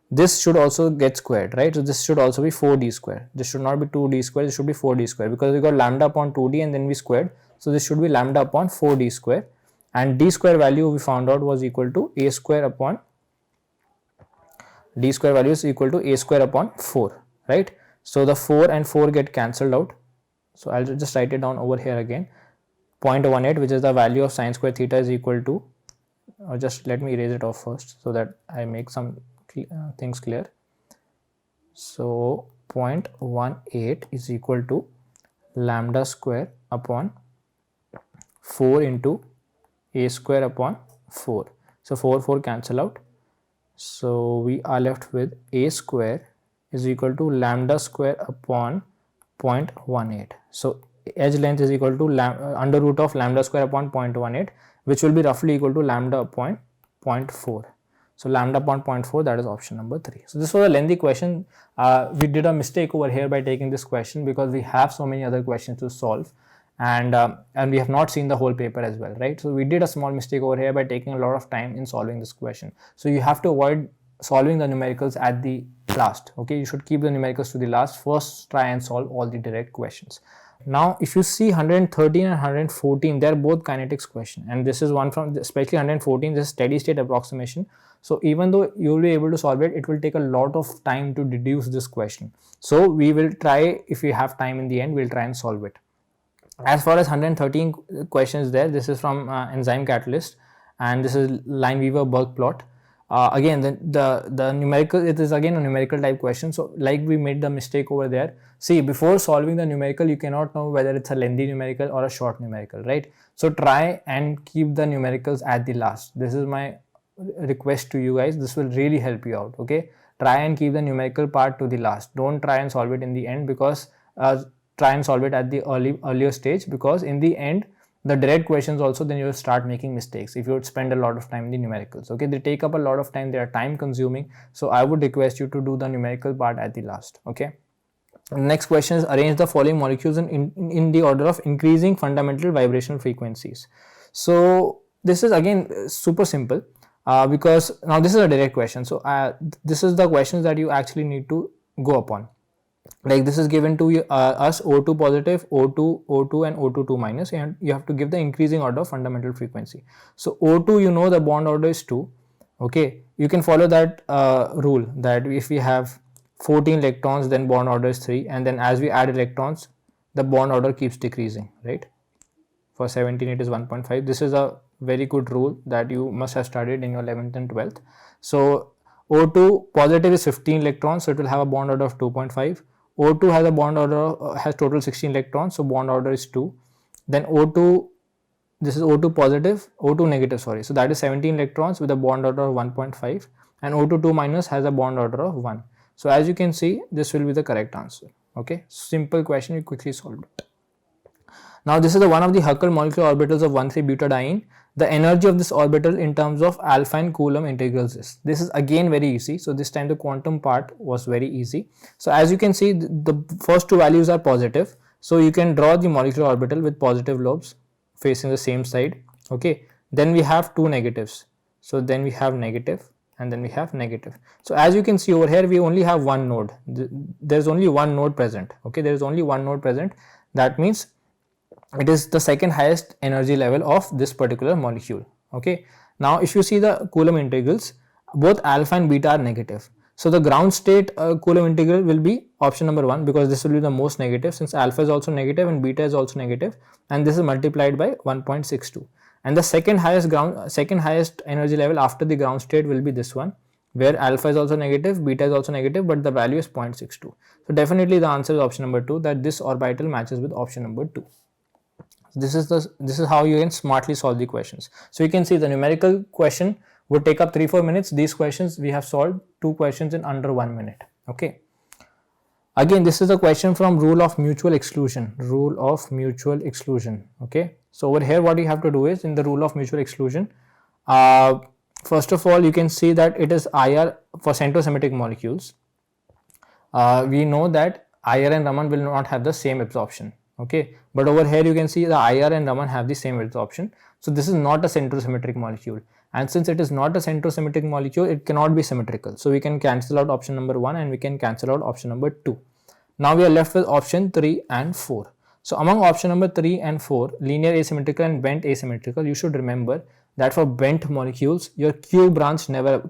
this should also get squared, right? So this should also be 4d square. This should not be 2d square, this should be 4d square, because we got lambda upon 2d and then we squared. So this should be lambda upon 4d square, and d square value we found out was equal to a square upon, d square value is equal to a square upon 4, right? So the 4 and 4 get cancelled out. So I'll just write it down over here again. 0.18, which is the value of sine square theta, is equal to, or just let me erase it off first so that I make some things clear. So 0.18 is equal to lambda square upon 4 into a square upon 4. So 4 cancel out. So we are left with a square is equal to lambda square upon 0.18. So edge length is equal to under root of lambda square upon 0.18, which will be roughly equal to lambda upon 0.4. So lambda upon 0.4, that is option number 3. So this was a lengthy question. We did a mistake over here by taking this question because we have so many other questions to solve, and we have not seen the whole paper as well, right? So we did a small mistake over here by taking a lot of time in solving this question. So you have to avoid solving the numericals at the last. Okay, you should keep the numericals to the last. First try and solve all the direct questions. Now if you see 113 and 114, they are both kinetics question, and this is one from, especially 114, this steady state approximation. So even though you will be able to solve it, it will take a lot of time to deduce this question. So we will try, if we have time in the end, we'll try and solve it. As far as 113 questions there, this is from enzyme catalyst, and this is Lineweaver-Burk plot. Again, the numerical, it is again a numerical type question. So like we made the mistake over there. See, before solving the numerical, you cannot know whether it's a lengthy numerical or a short numerical, right? So try and keep the numericals at the last. This is my request to you guys. This will really help you out. Okay, try and keep the numerical part to the last. Don't try and solve it in the end, because try and solve it at the earlier stage, because in the end the direct questions also, then you will start making mistakes if you would spend a lot of time in the numericals. Okay, they take up a lot of time, they are time consuming, so I would request you to do the numerical part at the last. Okay, the next question is, arrange the following molecules in the order of increasing fundamental vibrational frequencies. So this is again super simple, because now this is a direct question. So this is the questions that you actually need to go upon. Like this is given to us O2 positive, O2 and O2 minus, and you have to give the increasing order of fundamental frequency. So O2, you know the bond order is 2. Okay, you can follow that rule, that if we have 14 electrons, then bond order is 3, and then as we add electrons, the bond order keeps decreasing, right? For 17 it is 1.5. This is a very good rule that you must have studied in your 11th and 12th. So O2 positive is 15 electrons, so it will have a bond order of 2.5. O2 has a bond order, has total 16 electrons, so bond order is 2. Then O2, this is O2 positive, O2 negative, sorry. So that is 17 electrons with a bond order of 1.5, and O2 minus has a bond order of 1. So as you can see, this will be the correct answer. Okay, simple question, you quickly solved it. Now this is the one of the Huckel molecular orbitals of 1,3-butadiene. The energy of this orbital in terms of alpha and Coulomb integrals is. This is again very easy. So this time the quantum part was very easy. So as you can see, the first two values are positive. So you can draw the molecular orbital with positive lobes facing the same side. Okay. Then we have two negatives. So then we have negative, and then we have negative. So as you can see over here, we only have one node. There's only one node present. Okay. There is only one node present. That means it is the second highest energy level of this particular molecule. Okay, now if you see the Coulomb integrals, both alpha and beta are negative. So the ground state Coulomb integral will be option number 1, because this will be the most negative, since alpha is also negative and beta is also negative, and this is multiplied by 1.62. And the second highest energy level after the ground state will be this one, where alpha is also negative, beta is also negative, but the value is 0.62. So definitely the answer is option number 2, that this orbital matches with option number 2. This is how you can smartly solve the questions. So you can see the numerical question would take up 3-4 minutes. These questions we have solved 2 questions in under 1 minute. Okay. Again, this is a question from rule of mutual exclusion. Rule of mutual exclusion. Okay. So over here, what you have to do is, in the rule of mutual exclusion, first of all, you can see that it is IR for centrosymmetric molecules. We know that IR and Raman will not have the same absorption. Okay, but over here you can see the IR and Raman have the same absorption. So this is not a centrosymmetric molecule, and since it is not a centrosymmetric molecule, it cannot be symmetrical. So we can cancel out option number 1 and we can cancel out option number 2. Now we are left with option 3 and 4. So among option number 3 and 4, linear asymmetrical and bent asymmetrical, you should remember that for bent molecules, your Q branch never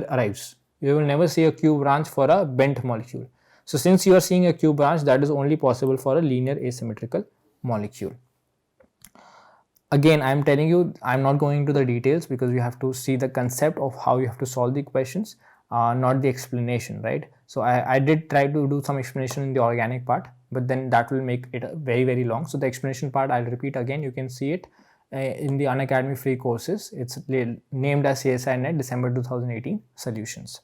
arrives. You will never see a Q branch for a bent molecule. So since you are seeing a Q branch, that is only possible for a linear asymmetrical molecule. Again, I am telling you, I am not going into the details, because you have to see the concept of how you have to solve the questions, not the explanation, right? So I did try to do some explanation in the organic part, but then that will make it very, very long. So the explanation part, I'll repeat again. You can see it in the Unacademy free courses. It's named as CSIRNet December 2018 solutions.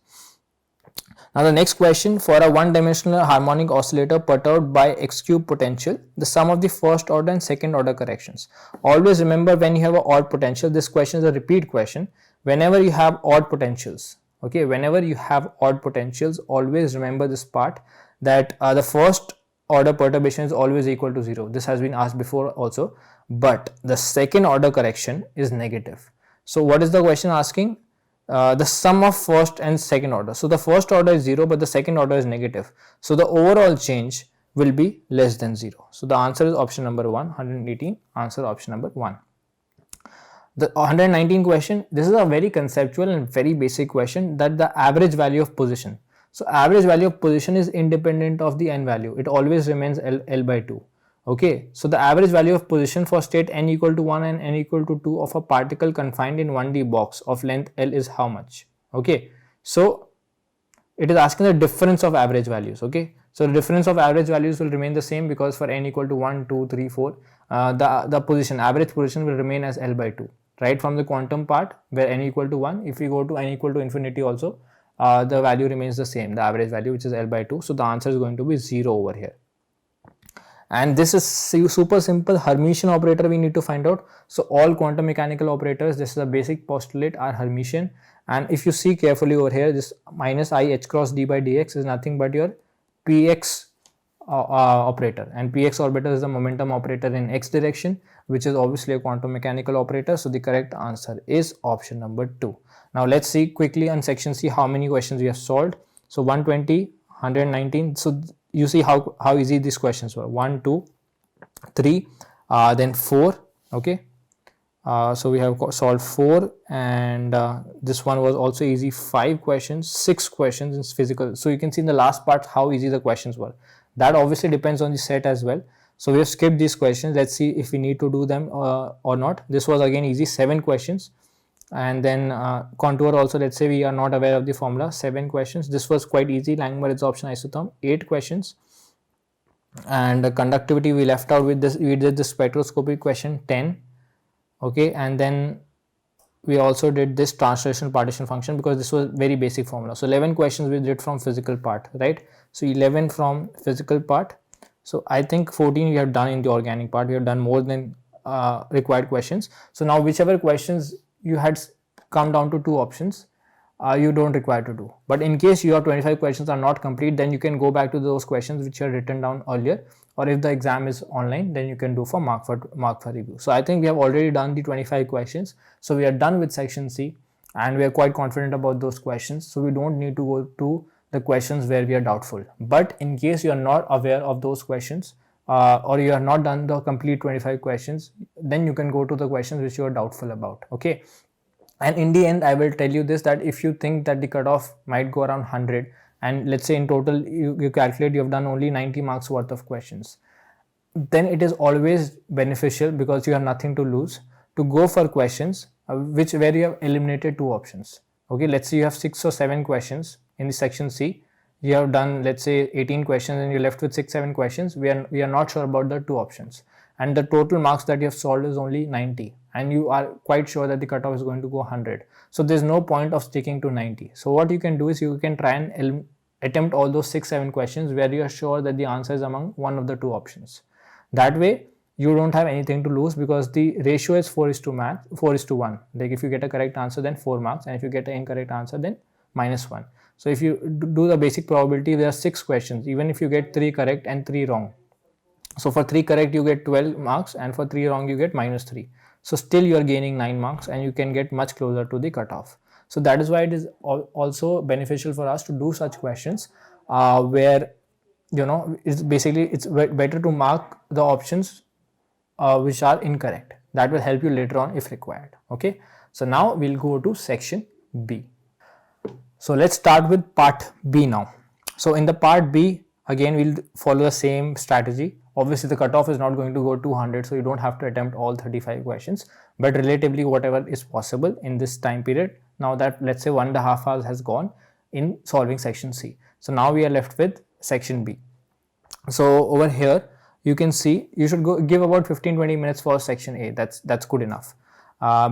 Now the next question, for a one-dimensional harmonic oscillator perturbed by x cube potential, the sum of the first order and second order corrections. Always remember, when you have an odd potential, this question is a repeat question. Whenever you have odd potentials, okay, whenever you have odd potentials, always remember this part, that the first order perturbation is always equal to 0. This has been asked before also, but the second order correction is negative. So what is the question asking? the sum of first and second order. So the first order is 0, but the second order is negative. So the overall change will be less than 0. So the answer is option number 1, 118, answer option number 1. The 119 question, this is a very conceptual and very basic question, that the average value of position. So average value of position is independent of the n value. It always remains L by 2. Okay, so the average value of position for state n equal to 1 and n equal to 2 of a particle confined in 1D box of length L is how much? Okay, so it is asking the difference of average values. Okay, so the difference of average values will remain the same, because for n equal to 1, 2, 3, 4, the position, average position will remain as L by 2. Right from the quantum part where n equal to 1, if we go to n equal to infinity also, the value remains the same, the average value, which is L by 2. So the answer is going to be 0 over here. And this is super simple. Hermitian operator we need to find out. So all quantum mechanical operators, this is a basic postulate, are Hermitian. And if you see carefully over here, this minus I h cross d by dx is nothing but your px operator, and px operator is the momentum operator in x direction, which is obviously a quantum mechanical operator. So the correct answer is option number 2. Now let's see quickly on section C how many questions we have solved. So 120, 119. So you see how easy these questions were. 1, 2, 3, then 4. Okay. So we have solved 4, and this one was also easy. 5 questions, 6 questions in physical. So you can see in the last part how easy the questions were. That obviously depends on the set as well. So we have skipped these questions. Let's see if we need to do them or not. This was again easy, 7 questions. And then contour also, let's say we are not aware of the formula, 7 questions. This was quite easy, Langmuir adsorption isotherm, 8 questions. And conductivity we left out with this, we did the spectroscopy question, 10. Okay, and then we also did this translation partition function, because this was very basic formula. So 11 questions we did from physical part, right? So 11 from physical part. So I think 14 we have done in the organic part. We have done more than required questions. So now whichever questions you had come down to 2 options, you don't require to do. But in case your 25 questions are not complete, then you can go back to those questions which you had written down earlier. Or if the exam is online, then you can do for mark for review. So I think we have already done the 25 questions. So we are done with section C, and we are quite confident about those questions. So we don't need to go to the questions where we are doubtful. But in case you are not aware of those questions, or you have not done the complete 25 questions, then you can go to the questions which you are doubtful about. Okay. And in the end, I will tell you this, that if you think that the cutoff might go around 100, and let's say in total you calculate you have done only 90 marks worth of questions, then it is always beneficial, because you have nothing to lose, to go for questions where you have eliminated 2 options. Okay, let's say you have 6 or 7 questions in the section C. You have done, let's say, 18 questions, and you're left with 6-7 questions. We are not sure about the 2 options, and the total marks that you have solved is only 90, and you are quite sure that the cutoff is going to go 100. So there's no point of sticking to 90. So what you can do is you can try and attempt all those 6-7 questions where you are sure that the answer is among one of the 2 options. That way you don't have anything to lose, because the ratio is 4:1. Like if you get a correct answer, then 4 marks, and if you get an incorrect answer, then -1. So if you do the basic probability, there are 6 questions. Even if you get 3 correct and 3 wrong, so for 3 correct you get 12 marks, and for 3 wrong you get -3. So still you are gaining 9 marks, and you can get much closer to the cutoff. So that is why it is also beneficial for us to do such questions where, you know, it's better to mark the options which are incorrect. That will help you later on if required. Okay, so now we'll go to section B. So let's start with part B now. So in the part B, again we'll follow the same strategy. Obviously the cutoff is not going to go 200, so you don't have to attempt all 35 questions, but relatively whatever is possible in this time period. Now that, let's say, 1.5 hours has gone in solving section C. So now we are left with section B. So over here you can see you should give about 15-20 minutes for section A. That's good enough.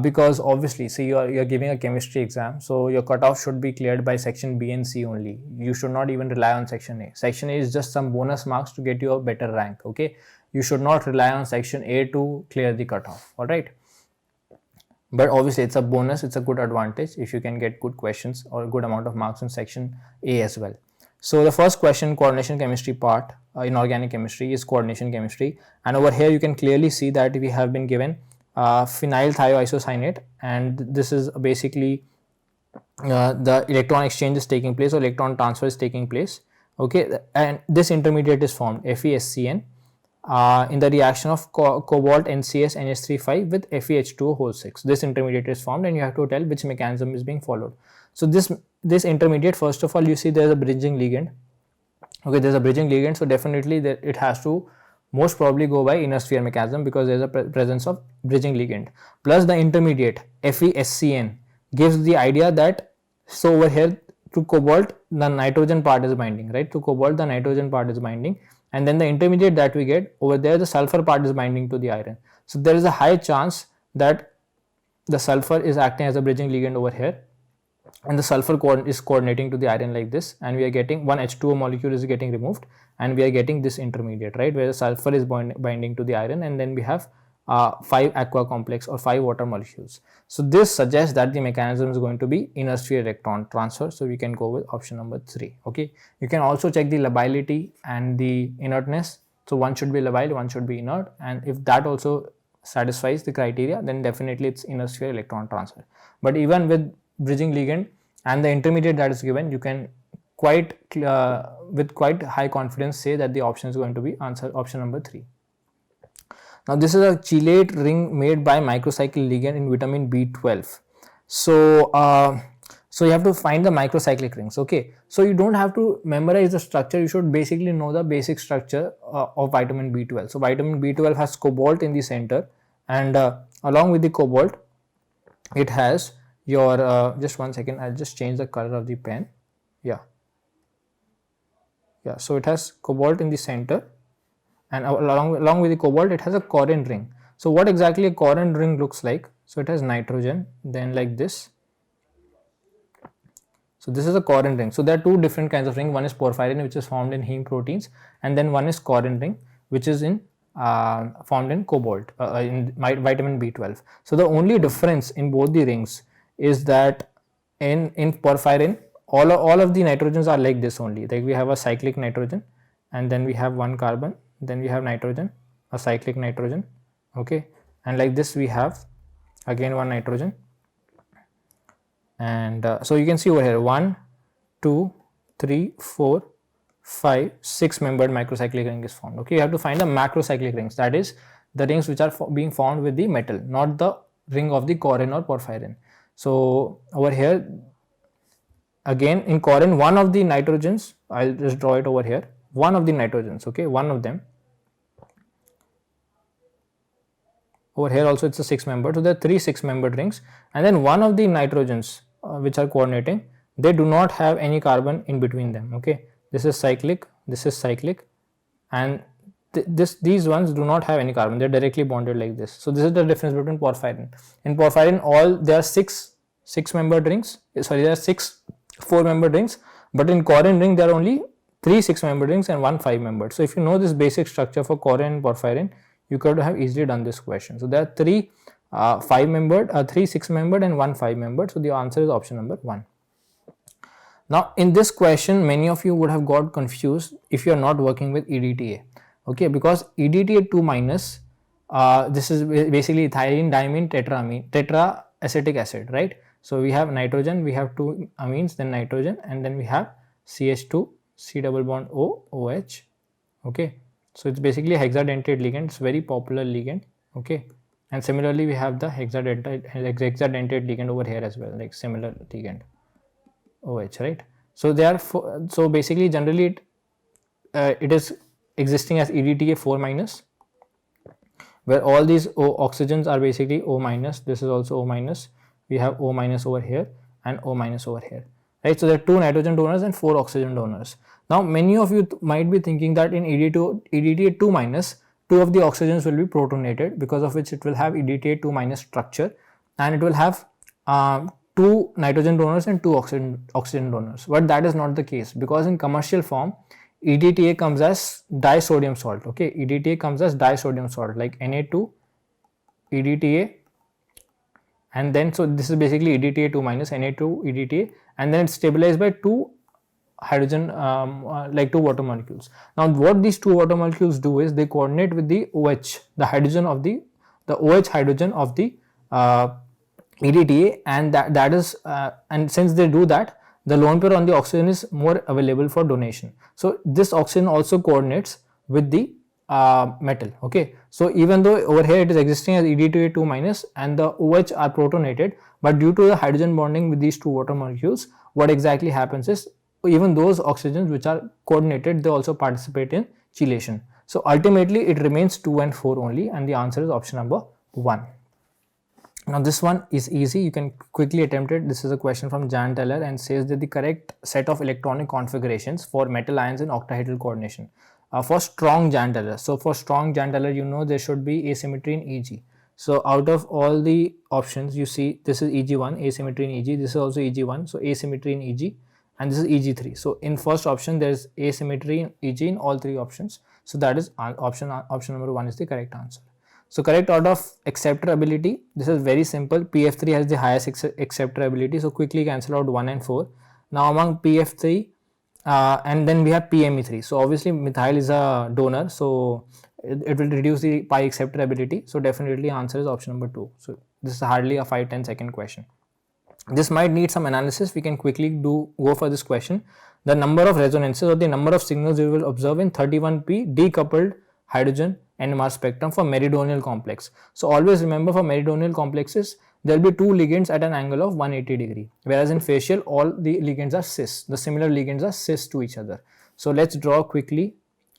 Because obviously, see, you're giving a chemistry exam, so your cutoff should be cleared by section B and C only. You should not even rely on section A. Section A is just some bonus marks to get you a better rank. Okay, you should not rely on section A to clear the cutoff. All right, but obviously it's a bonus, it's a good advantage if you can get good questions or a good amount of marks in section A as well. So the first question, coordination chemistry part in organic chemistry, is coordination chemistry, and over here you can clearly see that we have been given phenyl thioisocyanate, and this is basically the electron exchange is taking place or electron transfer is taking place. Okay, and this intermediate is formed FeSCN in the reaction of cobalt NCS NH35 with FeH2O whole 6. This intermediate is formed, and you have to tell which mechanism is being followed. So this intermediate, first of all, you see there is a bridging ligand. Okay, there's a bridging ligand, so definitely it has to most probably go by inner sphere mechanism because there's a presence of bridging ligand. Plus the intermediate FeSCN gives the idea that, so over here to cobalt the nitrogen part is binding, right? To cobalt the nitrogen part is binding, and then the intermediate that we get over there, the sulfur part is binding to the iron. So there is a high chance that the sulfur is acting as a bridging ligand over here, and the sulfur is coordinating to the iron like this, and we are getting one H2O molecule is getting removed, and we are getting this intermediate, right, where the sulfur is binding to the iron, and then we have 5 aqua complex or 5 water molecules. So this suggests that the mechanism is going to be inner sphere electron transfer, so we can go with option number 3. Okay, you can also check the lability and the inertness, so one should be labile, one should be inert, and if that also satisfies the criteria, then definitely it's inner sphere electron transfer. But even with bridging ligand and the intermediate that is given, you can with quite high confidence say that the option is going to be answer option number 3. Now this is a chelate ring made by microcyclic ligand in vitamin B12. So so you have to find the microcyclic rings. Okay, so you don't have to memorize the structure, you should basically know the basic structure of vitamin B12. So vitamin B12 has cobalt in the center, and along with the cobalt it has your just one second, I'll just change the color of the pen. Yeah, so it has cobalt in the center, and along with the cobalt it has a Corin ring. So what exactly a Corin ring looks like? So it has nitrogen, then like this. So this is a Corin ring. So there are two different kinds of ring. One is porphyrin, which is formed in heme proteins, and then one is Corin ring, which is in formed in cobalt in vitamin B12. So the only difference in both the rings is that in porphyrin all of the nitrogens are like this only. Like we have a cyclic nitrogen, and then we have one carbon, then we have nitrogen, a cyclic nitrogen. Okay, and like this we have again one nitrogen, and so you can see over here 1 2 3 4 5 6 membered microcyclic ring is formed. Okay, you have to find the macrocyclic rings, that is the rings which are being formed with the metal, not the ring of the Corin or porphyrin. So over here again in Corin, one of the nitrogens, I'll just draw it over here, one of the nitrogens, okay, one of them, over here also it's a 6 membered, so there are 3 6 membered rings, and then one of the nitrogens which are coordinating, they do not have any carbon in between them. Okay, this is cyclic, and these ones do not have any carbon, they're directly bonded like this. So this is the difference between porphyrin. In porphyrin there are 6 membered rings, sorry, there are 6 4 membered rings, but in Corin ring there are only 3 6 membered rings and 1 5 membered. So if you know this basic structure for Corin and porphyrin, you could have easily done this question. So there are 3 5 membered, 3 6 membered and 1 5 membered. So the answer is option number 1. Now in this question many of you would have got confused if you are not working with EDTA. Okay, because EDTA 2 minus, this is basically ethylene diamine tetraacetic acid, right? So we have nitrogen, we have 2 amines, then nitrogen, and then we have CH2 C double bond O OH. Okay, so it's basically a hexadentate ligand, it's very popular ligand. Okay, and similarly we have the hexadentate ligand over here as well, like similar ligand OH, right? So they are so basically generally it is existing as EDTA 4 minus, where all these oxygens are basically O minus. This is also O minus. We have O minus over here and O minus over here, right? So there are 2 nitrogen donors and 4 oxygen donors. Now many of you might be thinking that in EDTA 2 minus, 2 of the oxygens will be protonated, because of which it will have EDTA 2 minus structure, and it will have 2 nitrogen donors and 2 oxygen donors. But that is not the case, because in commercial form EDTA comes as disodium salt. Okay, EDTA comes as disodium salt, like Na2 EDTA, and then so this is basically EDTA 2 minus Na2 EDTA, and then it's stabilized by 2 hydrogen like 2 water molecules. Now what these 2 water molecules do is they coordinate with the OH, the hydrogen of the OH hydrogen of the EDTA, and that is and since they do that, the lone pair on the oxygen is more available for donation. So this oxygen also coordinates with the metal. Okay, so even though over here it is existing as ED2A2 minus and the OH are protonated, but due to the hydrogen bonding with these two water molecules, what exactly happens is even those oxygens which are coordinated, they also participate in chelation. So ultimately it remains 2 and 4 only, and the answer is option number 1. Now this one is easy, you can quickly attempt it. This is a question from Jan Teller and says that the correct set of electronic configurations for metal ions in octahedral coordination for strong Jan Teller. So for strong Jan Teller, you know there should be asymmetry in Eg. So out of all the options, you see this is Eg1, asymmetry in Eg, this is also Eg1, so asymmetry in Eg, and this is Eg3. So in first option there is asymmetry in Eg in all three options. So that is option number 1 is the correct answer. So correct order of acceptor ability, this is very simple. PF3 has the highest acceptor ability, so quickly cancel out 1 and 4. Now among PF3 and then we have PME3. So obviously methyl is a donor, so it will reduce the pi acceptor ability. So definitely answer is option number 2. So this is hardly a 5-10 second question. This might need some analysis. We can quickly go for this question. The number of resonances or the number of signals you will observe in 31p decoupled hydrogen NMR spectrum for meridional complex. So always remember, for meridional complexes there will be two ligands at an angle of 180 degree, whereas in facial all the ligands are cis. The similar ligands are cis to each other. So let's draw quickly.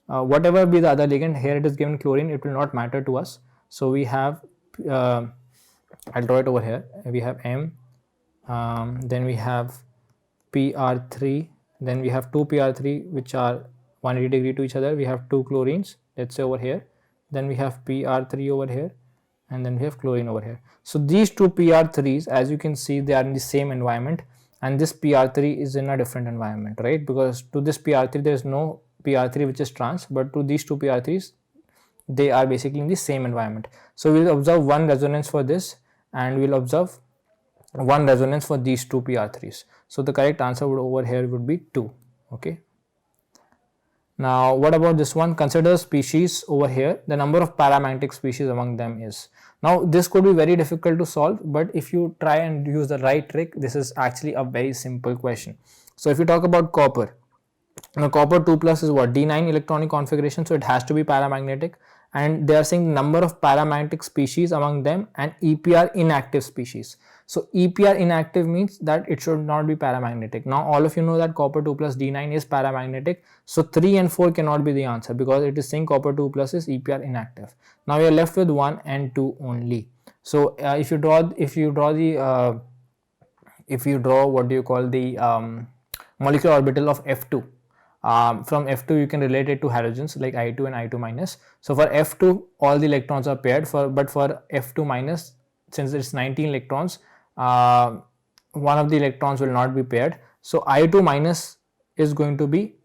Whatever be the other ligand, here it is given chlorine, it will not matter to us. So we have I'll draw it over here. We have M, then we have PR3, then we have 2 PR3 which are 180 degree to each other. We have 2 chlorines, let's say over here. Then we have PR3 over here, and then we have chlorine over here. So these two PR3s, as you can see, they are in the same environment, and this PR3 is in a different environment, right? Because to this PR3 there is no PR3 which is trans, but to these two PR3s they are basically in the same environment. So we will observe one resonance for this, and we will observe one resonance for these two PR3s. So the correct answer would over here would be 2. Okay. Now what about this one? Consider species over here. The number of paramagnetic species among them is. Now this could be very difficult to solve, but if you try and use the right trick, this is actually a very simple question. So if you talk about copper, now copper 2 plus is what? D9 electronic configuration, so it has to be paramagnetic, and they are saying number of paramagnetic species among them and EPR inactive species. So EPR inactive means that it should not be paramagnetic. Now all of you know that copper 2 plus D9 is paramagnetic, so 3 and 4 cannot be the answer because it is saying copper 2 plus is EPR inactive. Now we are left with 1 and 2 only. So if you draw what do you call the molecular orbital of F2, from F2 you can relate it to halogens like I2 and I2 minus. So for F2 all the electrons are paired, but for F2 minus, since it's 19 electrons, one of the electrons will not be paired. So I2 minus is going to be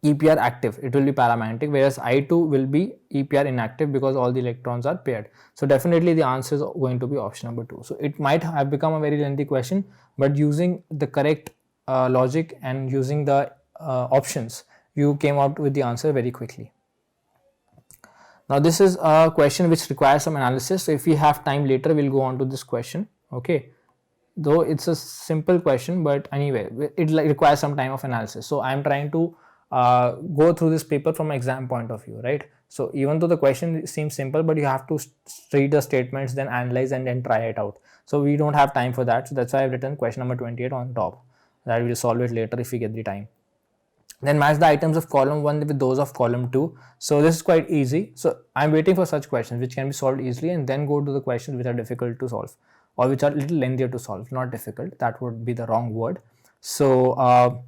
EPR active, it will be paramagnetic, whereas I2 will be EPR inactive because all the electrons are paired. So definitely the answer is going to be option number 2. So it might have become a very lengthy question, but using the correct logic and using the options, you came out with the answer very quickly. Now this is a question which requires some analysis, so if we have time later we'll go on to this question. Okay, though it's a simple question, but anyway it requires some time of analysis. So I'm trying to go through this paper from an exam point of view, right? So even though the question seems simple, but you have to read the statements, then analyze and then try it out. So we don't have time for that, so that's why I've written question number 28 on top. That we'll solve it later if we get the time. Then match the items of column 1 with those of column 2. So this is quite easy. So I'm waiting for such questions which can be solved easily, and then go to the questions which are difficult to solve or which are a little lengthier to solve. Not difficult, that would be the wrong word. So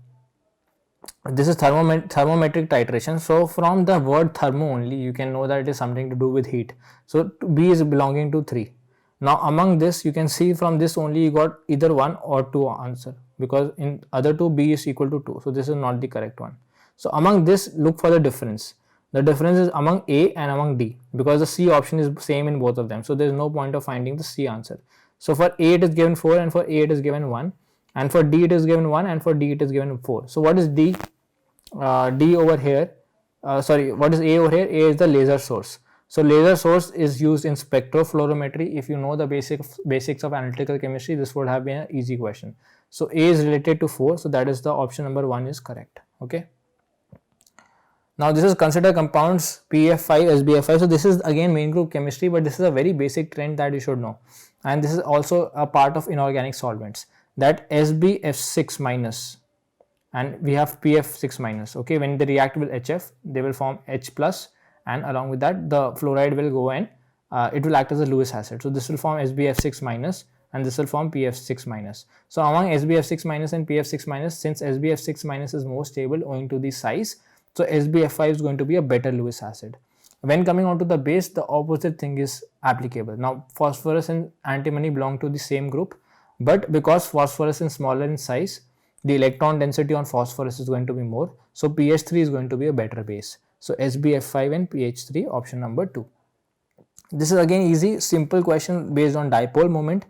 this is thermometric titration. So from the word thermo only you can know that it is something to do with heat. So B is belonging to 3. Now among this you can see from this only you got either 1 or 2 answer, because in other two B is equal to 2. So this is not the correct one. So among this look for the difference. The difference is among A and among D, because the C option is same in both of them. So there is no point of finding the C answer. So for A it is given 4 and for A it is given 1, and for D it is given 1 and for D it is given 4. So what is D? D over here, what is A over here? A is the laser source. So laser source is used in spectrophlorometry. If you know the basics of analytical chemistry, this would have been an easy question. So A is related to 4, so that is the option number 1 is correct. Okay. Now this is consider compounds PF5, SBF5. So this is again main group chemistry, but this is a very basic trend that you should know. And this is also a part of inorganic solvents, that SBF6 minus and we have PF6 minus. Okay, when they react with HF, they will form H plus, and along with that the fluoride will go and it will act as a Lewis acid. So this will form SBF6 minus and this will form PF6 minus. So among SBF6 minus and PF6 minus, since SBF6 minus is more stable owing to the size, so SBF5 is going to be a better Lewis acid. When coming on to the base, the opposite thing is applicable. Now phosphorus and antimony belong to the same group, but because phosphorus is smaller in size, the electron density on phosphorus is going to be more. So PH3 is going to be a better base. So SBF5 and PH3, option number 2. This is again easy, simple question based on dipole moment.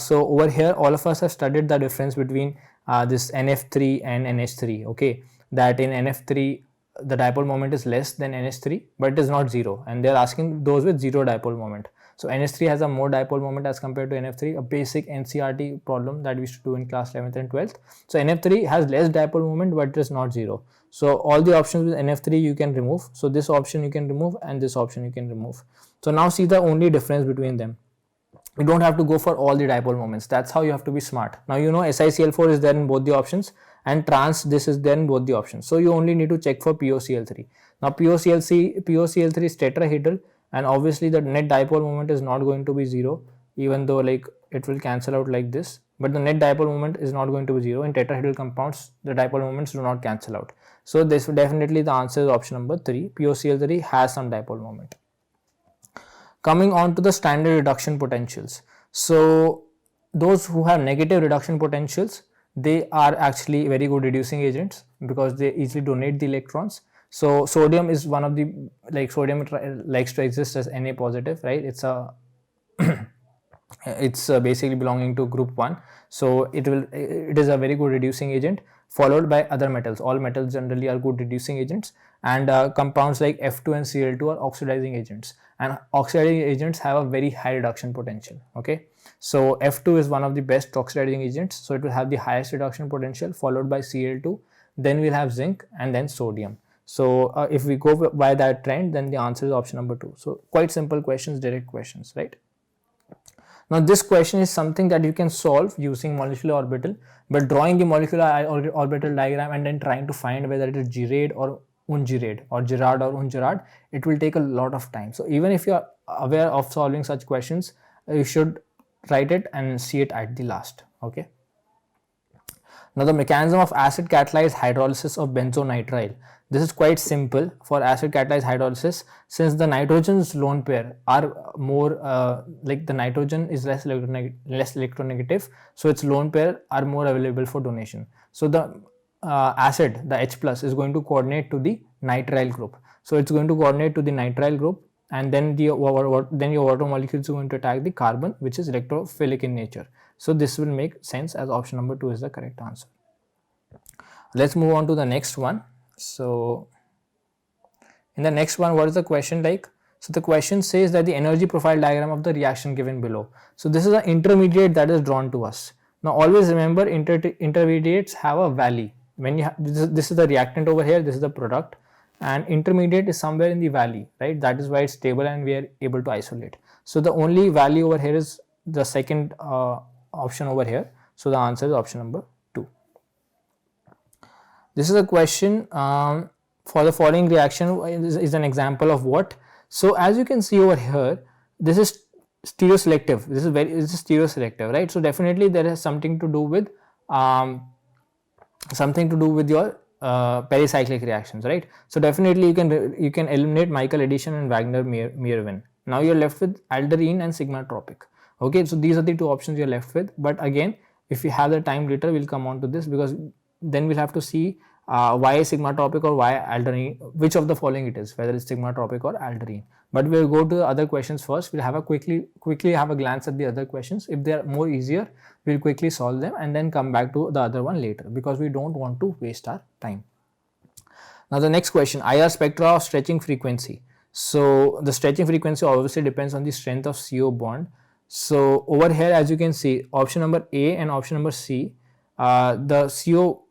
So over here, all of us have studied the difference between this NF3 and NH3. Okay, that in NF3 the dipole moment is less than NH3, but it is not 0, and they are asking those with 0 dipole moment. So NH3 has a more dipole moment as compared to NF3, a basic NCERT problem that we used to do in class 11th and 12th. So NF3 has less dipole moment, but it is not 0. So all the options with NF3 you can remove. So this option you can remove and this option you can remove. So now see the only difference between them. You don't have to go for all the dipole moments. That's how you have to be smart. Now you know SiCl4 is there in both the options, and trans this is there in both the options. So you only need to check for POCl3. Now POCl3 is tetrahedral, and obviously the net dipole moment is not going to be 0, even though like it will cancel out like this, but the net dipole moment is not going to be 0. In tetrahedral compounds, the dipole moments do not cancel out. So this definitely the answer is option number 3. POCl3 has some dipole moment. Coming on to the standard reduction potentials. So those who have negative reduction potentials, they are actually very good reducing agents because they easily donate the electrons. So sodium is one of the, like sodium likes to exist as Na positive, right? It's a it's basically belonging to group 1. So it is a very good reducing agent, followed by other metals. All metals generally are good reducing agents, and compounds like F2 and Cl2 are oxidizing agents, and oxidizing agents have a very high reduction potential. Okay, so F2 is one of the best oxidizing agents, so it will have the highest reduction potential, followed by Cl2, then we'll have zinc, and then sodium. So if we go by that trend, then the answer is option number 2. So quite simple questions, direct questions, right? Now this question is something that you can solve using molecular orbital, but drawing the molecular orbital diagram and then trying to find whether it is Girard or Ungirard or Girard or Ungirard, it will take a lot of time. So even if you are aware of solving such questions, you should write it and see it at the last. Okay. Now the mechanism of acid catalyzed hydrolysis of benzonitrile. This is quite simple for acid catalyzed hydrolysis, since the nitrogen's lone pair are more like the nitrogen is less electronegative, so its lone pair are more available for donation. So the acid, the H plus, is going to coordinate to the nitrile group. So it's going to coordinate to the nitrile group, and then your water molecule is going to attack the carbon, which is electrophilic in nature. So this will make sense, as option number 2 is the correct answer. Let's move on to the next one. So in the next one, what is the question like? So the question says that the energy profile diagram of the reaction given below. So this is an intermediate that is drawn to us. Now always remember, intermediates have a valley. When you have, this is the reactant over here, this is the product, and intermediate is somewhere in the valley, right? That is why it's stable and we are able to isolate. So the only value over here is the second option over here. So the answer is option number 2. This is a question for the following reaction is an example of what. So as you can see over here, this is stereoselective. This is stereoselective, right? So definitely there is something to do with your pericyclic reactions, right? So definitely you can eliminate Michael addition and Wagner-Merwin. Now you're left with alderine and sigmatropic. Okay, so these are the 2 options you're left with. But again, if we have the time later, we'll come on to this, because then we'll have to see why sigmatropic or why alderine, which of the following it is, whether it's sigmatropic or alderine. But we'll go to the other questions first. We'll have a quickly have a glance at the other questions. If they are more easier, we'll quickly solve them and then come back to the other one later, because we don't want to waste our time. Now the next question, IR spectra of stretching frequency. So the stretching frequency obviously depends on the strength of CO bond. So over here, as you can see, option number A and option number C, the CO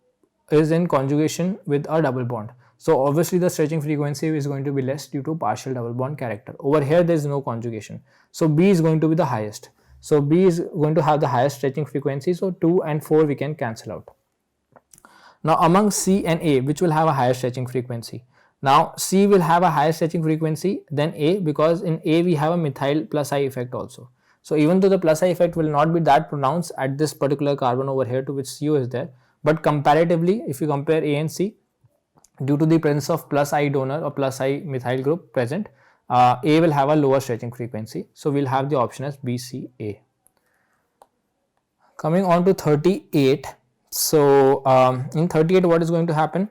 is in conjugation with a double bond. So obviously the stretching frequency is going to be less due to partial double bond character. Over here there is no conjugation. So B is going to be the highest. So B is going to have the highest stretching frequency. So 2 and 4 we can cancel out. Now among C and A, which will have a higher stretching frequency? Now C will have a higher stretching frequency than A, because in A we have a methyl plus I effect also. So even though the plus I effect will not be that pronounced at this particular carbon over here to which CO is there, but comparatively if you compare A and C, due to the presence of plus I donor or plus I methyl group present, A will have a lower stretching frequency. So we'll have the option as BCA. Coming on to 38. So in 38 what is going to happen?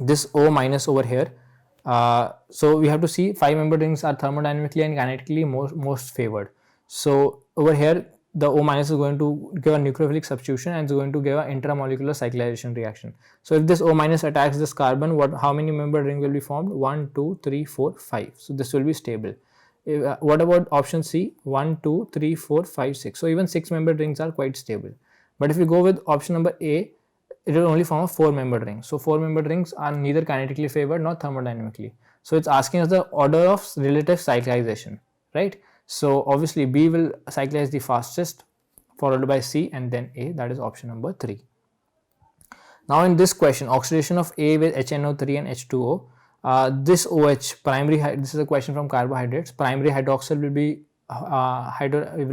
This O minus over here. So we have to see 5 membered rings are thermodynamically and kinetically most favored. So over here the O minus is going to give a nucleophilic substitution and is going to give an intramolecular cyclization reaction. So if this O minus attacks this carbon, how many membered ring will be formed? 1, 2, 3, 4, 5. So this will be stable. What about option C? 1, 2, 3, 4, 5, 6. So even 6 membered rings are quite stable. But if we go with option number A, it will only form a 4 membered ring. So 4 membered rings are neither kinetically favored nor thermodynamically. So it's asking us the order of relative cyclization, right? So obviously B will cyclize the fastest, followed by C and then A, that is option number 3. Now in this question, oxidation of A with HNO3 and H2O, this OH primary, this is a question from carbohydrates, primary hydroxyl will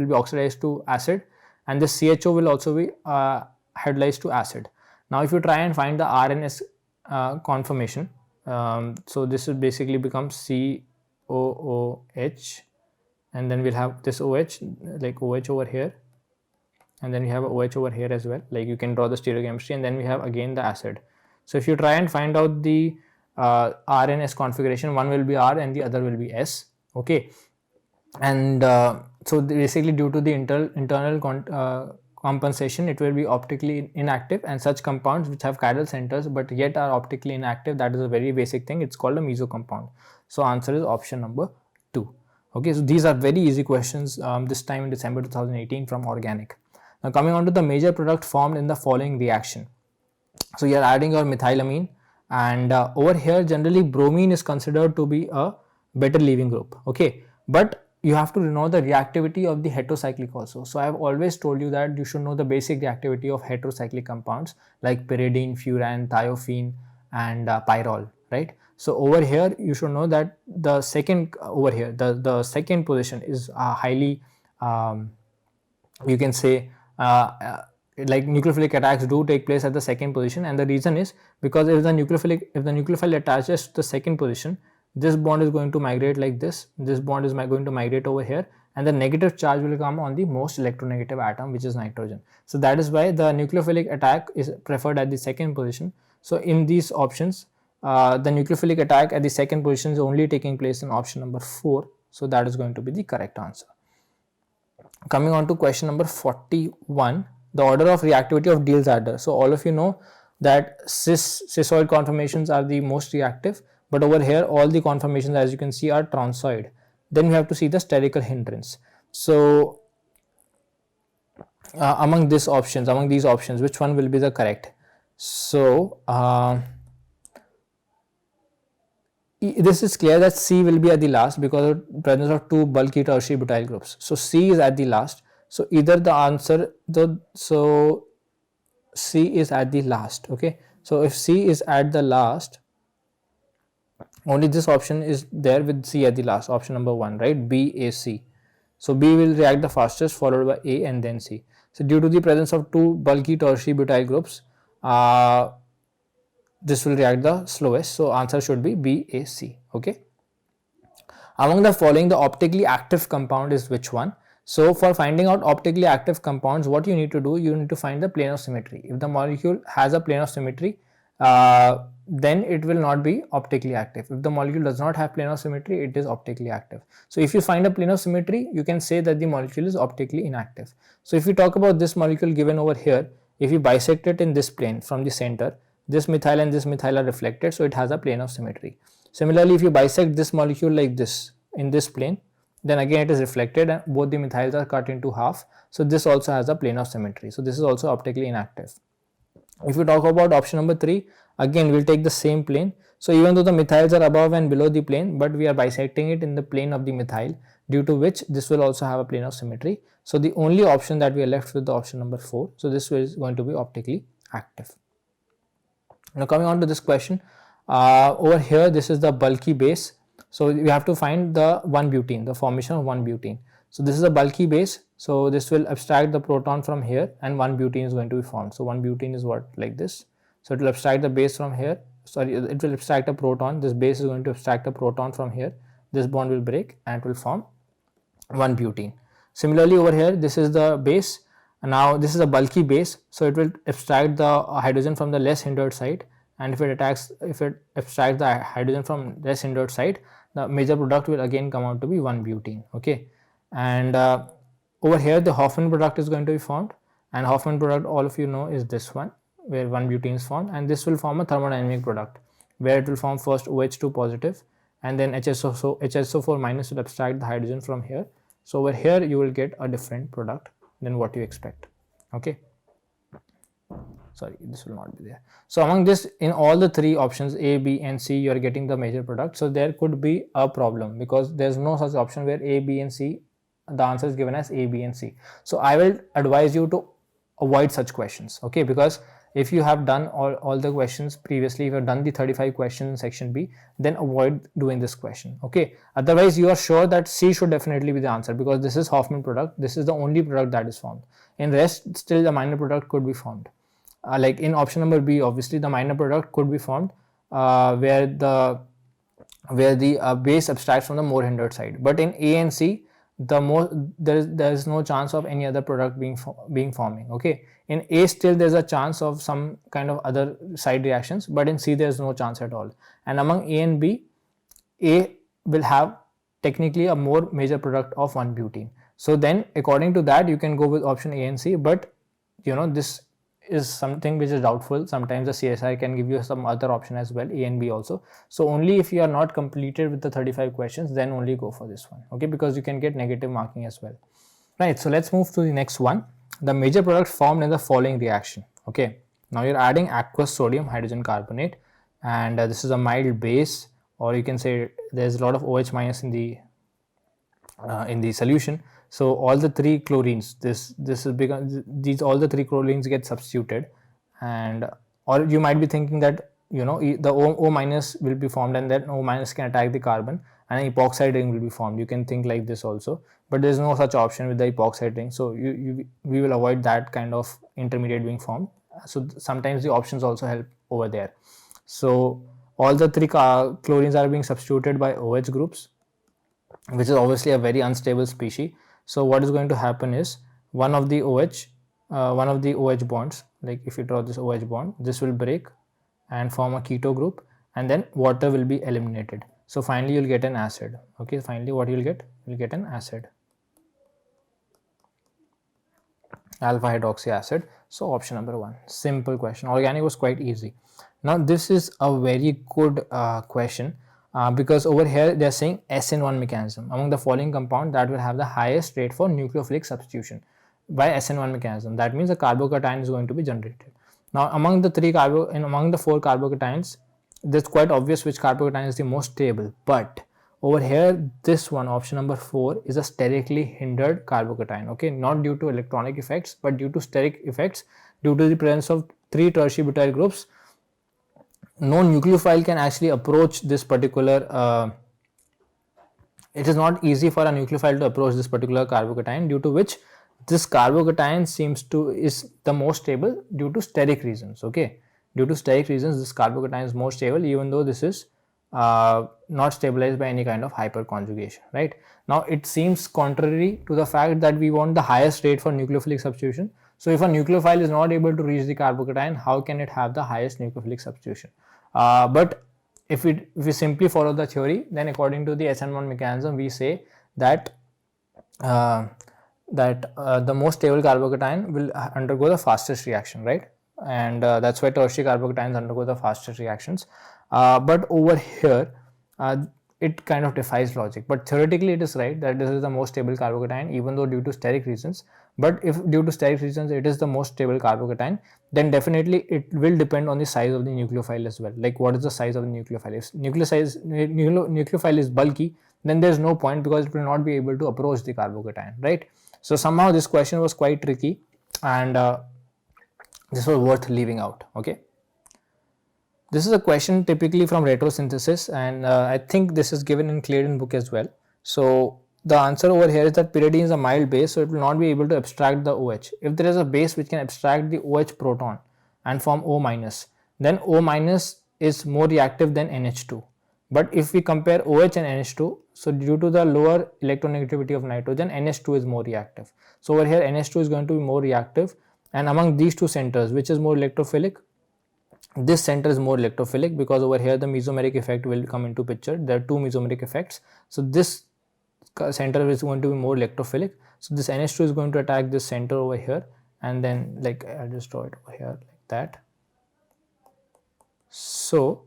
be oxidized to acid, and this CHO will also be hydrolyzed to acid. Now if you try and find the RNS conformation, so this will basically become COOH, and then we'll have this OH, like OH over here, and then we have a OH over here as well, like you can draw the stereochemistry, and then we have again the acid. So if you try and find out the RNS configuration, one will be R and the other will be S, okay. And so basically due to the internal compensation, it will be optically inactive, and such compounds which have chiral centers but yet are optically inactive, that is a very basic thing, it's called a meso compound. So answer is option number 2. Okay, so these are very easy questions this time in December 2018 from organic. Now coming on to the major product formed in the following reaction. So you are adding your methylamine, and over here generally bromine is considered to be a better leaving group, okay, but you have to know the reactivity of the heterocyclic also. So I have always told you that you should know the basic reactivity of heterocyclic compounds like pyridine, furan, thiophene and pyrrole, right? So over here you should know that the second over here, the second position is highly you can say like nucleophilic attacks do take place at the second position, and the reason is because if the nucleophile attaches to the second position, this bond is going to migrate like this bond is going to migrate over here, and the negative charge will come on the most electronegative atom, which is nitrogen. So that is why the nucleophilic attack is preferred at the second position. So in these options, the nucleophilic attack at the second position is only taking place in option number 4. So that is going to be the correct answer. Coming on to question number 41, the order of reactivity of Diels adder. So all of you know that cisoid conformations are the most reactive, but over here all the conformations, as you can see, are tronsoid. Then we have to see the sterical hindrance. So among these options, which one will be the correct? So this is clear that C will be at the last because of presence of two bulky tertiary butyl groups. So C is at the last. So either the answer, so C is at the last, okay. So if C is at the last, only this option is there with C at the last, option number 1, right? B, A, C. So B will react the fastest, followed by A and then C. So due to the presence of two bulky tertiary butyl groups, this will react the slowest. So answer should be B, A, C, okay. Among the following, the optically active compound is which one? So for finding out optically active compounds, what you need to do, you need to find the plane of symmetry. If the molecule has a plane of symmetry, then it will not be optically active. If the molecule does not have plane of symmetry, it is optically active. So if you find a plane of symmetry, you can say that the molecule is optically inactive. So if we talk about this molecule given over here, if you bisect it in this plane from the center, this methyl and this methyl are reflected, so it has a plane of symmetry. Similarly, if you bisect this molecule like this in this plane, then again it is reflected and both the methyls are cut into half. So this also has a plane of symmetry. So this is also optically inactive. If you talk about option number 3, again we'll take the same plane. So even though the methyls are above and below the plane, but we are bisecting it in the plane of the methyl, due to which this will also have a plane of symmetry. So the only option that we are left with the option number 4. So this is going to be optically active. Now coming on to this question, over here this is the bulky base. So we have to find the 1-butene, the formation of 1-butene. So this is a bulky base. So this will abstract the proton from here and 1-butene is going to be formed. So 1-butene is what, like this. So it will abstract the base from here. Sorry, it will abstract a proton. This base is going to abstract a proton from here. This bond will break and it will form 1-butene. Similarly over here, this is the base. And now this is a bulky base. So it will abstract the hydrogen from the less hindered side. And if it abstracts the hydrogen from less hindered side, the major product will again come out to be 1-butene. Okay. And over here the Hoffman product is going to be formed, and Hoffman product, all of you know, is this one where 1-butene is formed, and this will form a thermodynamic product where it will form first OH2 positive and then HSO4 minus will abstract the hydrogen from here. So over here you will get a different product than what you expect. Okay, sorry, this will not be there. So among this, in all the 3 options A, B and C, you are getting the major product. So there could be a problem because there is no such option where A, B and C, the answer is given as A, B and C. So I will advise you to avoid such questions. Okay, because if you have done all the questions previously, if you have done the 35 questions in section B, then avoid doing this question. Okay, otherwise you are sure that C should definitely be the answer because this is Hoffman product. This is the only product that is formed. In rest, still the minor product could be formed. Like in option number B, obviously the minor product could be formed where the base abstracts from the more hindered side. But in A and C, there is no chance of any other product being forming. Okay, in A still there's a chance of some kind of other side reactions, but in C there's no chance at all. And among A and B, A will have technically a more major product of 1-butene. So then according to that you can go with option A and C, but you know this is something which is doubtful. Sometimes the CSI can give you some other option as well, A and B also. So only if you are not completed with the 35 questions, then only go for this one. Okay, because you can get negative marking as well. Right, so let's move to the next one. The major product formed in the following reaction. Okay, now you're adding aqueous sodium hydrogen carbonate, and this is a mild base, or you can say there's a lot of OH minus in the solution. So all the 3 chlorines, all the 3 chlorines get substituted, and or you might be thinking that you know the O minus will be formed and then O minus can attack the carbon and an epoxide ring will be formed. You can think like this also, but there is no such option with the epoxide ring. So we will avoid that kind of intermediate being formed. So sometimes the options also help over there. So all the 3 chlorines are being substituted by OH groups, which is obviously a very unstable species. So what is going to happen is one of the OH bonds, like if you draw this OH bond, this will break and form a keto group, and then water will be eliminated. So finally you'll get an acid. Okay, finally what you'll get? You'll get an acid, alpha hydroxy acid. So option number 1, simple question. Organic was quite easy. Now this is a very good question. Because over here they are saying SN1 mechanism among the following compound that will have the highest rate for nucleophilic substitution by SN1 mechanism. That means the carbocation is going to be generated. Now among the 4 carbocations, it's quite obvious which carbocation is the most stable, but over here this one, option number 4, is a sterically hindered carbocation. Okay, not due to electronic effects but due to steric effects, due to the presence of 3 tertiary butyl groups. No nucleophile can actually approach this particular it is not easy for a nucleophile to approach this particular carbocation, due to which this carbocation is the most stable due to steric reasons. Okay, due to steric reasons this carbocation is more stable, even though this is not stabilized by any kind of hyperconjugation. Right, now it seems contrary to the fact that we want the highest rate for nucleophilic substitution. So if a nucleophile is not able to reach the carbocation, how can it have the highest nucleophilic substitution? But if we simply follow the theory, then according to the SN1 mechanism, we say that the most stable carbocation will undergo the fastest reaction, right? And that's why tertiary carbocations undergo the fastest reactions. But over here, it kind of defies logic. But theoretically it is right that this is the most stable carbocation, even though due to steric reasons. But if due to steric reasons it is the most stable carbocation, then definitely it will depend on the size of the nucleophile as well. Like what is the size of the nucleophile? If nucleophile is bulky, then there is no point, because it will not be able to approach the carbocation, right? So somehow this question was quite tricky, and this was worth leaving out. Okay, this is a question typically from retrosynthesis, and I think this is given in Claydon book as well. So the answer over here is that pyridine is a mild base, so it will not be able to abstract the OH. If there is a base which can abstract the OH proton and form O minus, then O minus is more reactive than NH2. But if we compare OH and NH2, so due to the lower electronegativity of nitrogen, NH2 is more reactive. So over here NH2 is going to be more reactive, and among these two centers, which is more electrophilic? This center is more electrophilic, because over here the mesomeric effect will come into picture. There are two mesomeric effects. So this center is going to be more electrophilic. So this NH2 is going to attack this center over here, and then like I'll just draw it over here like that. So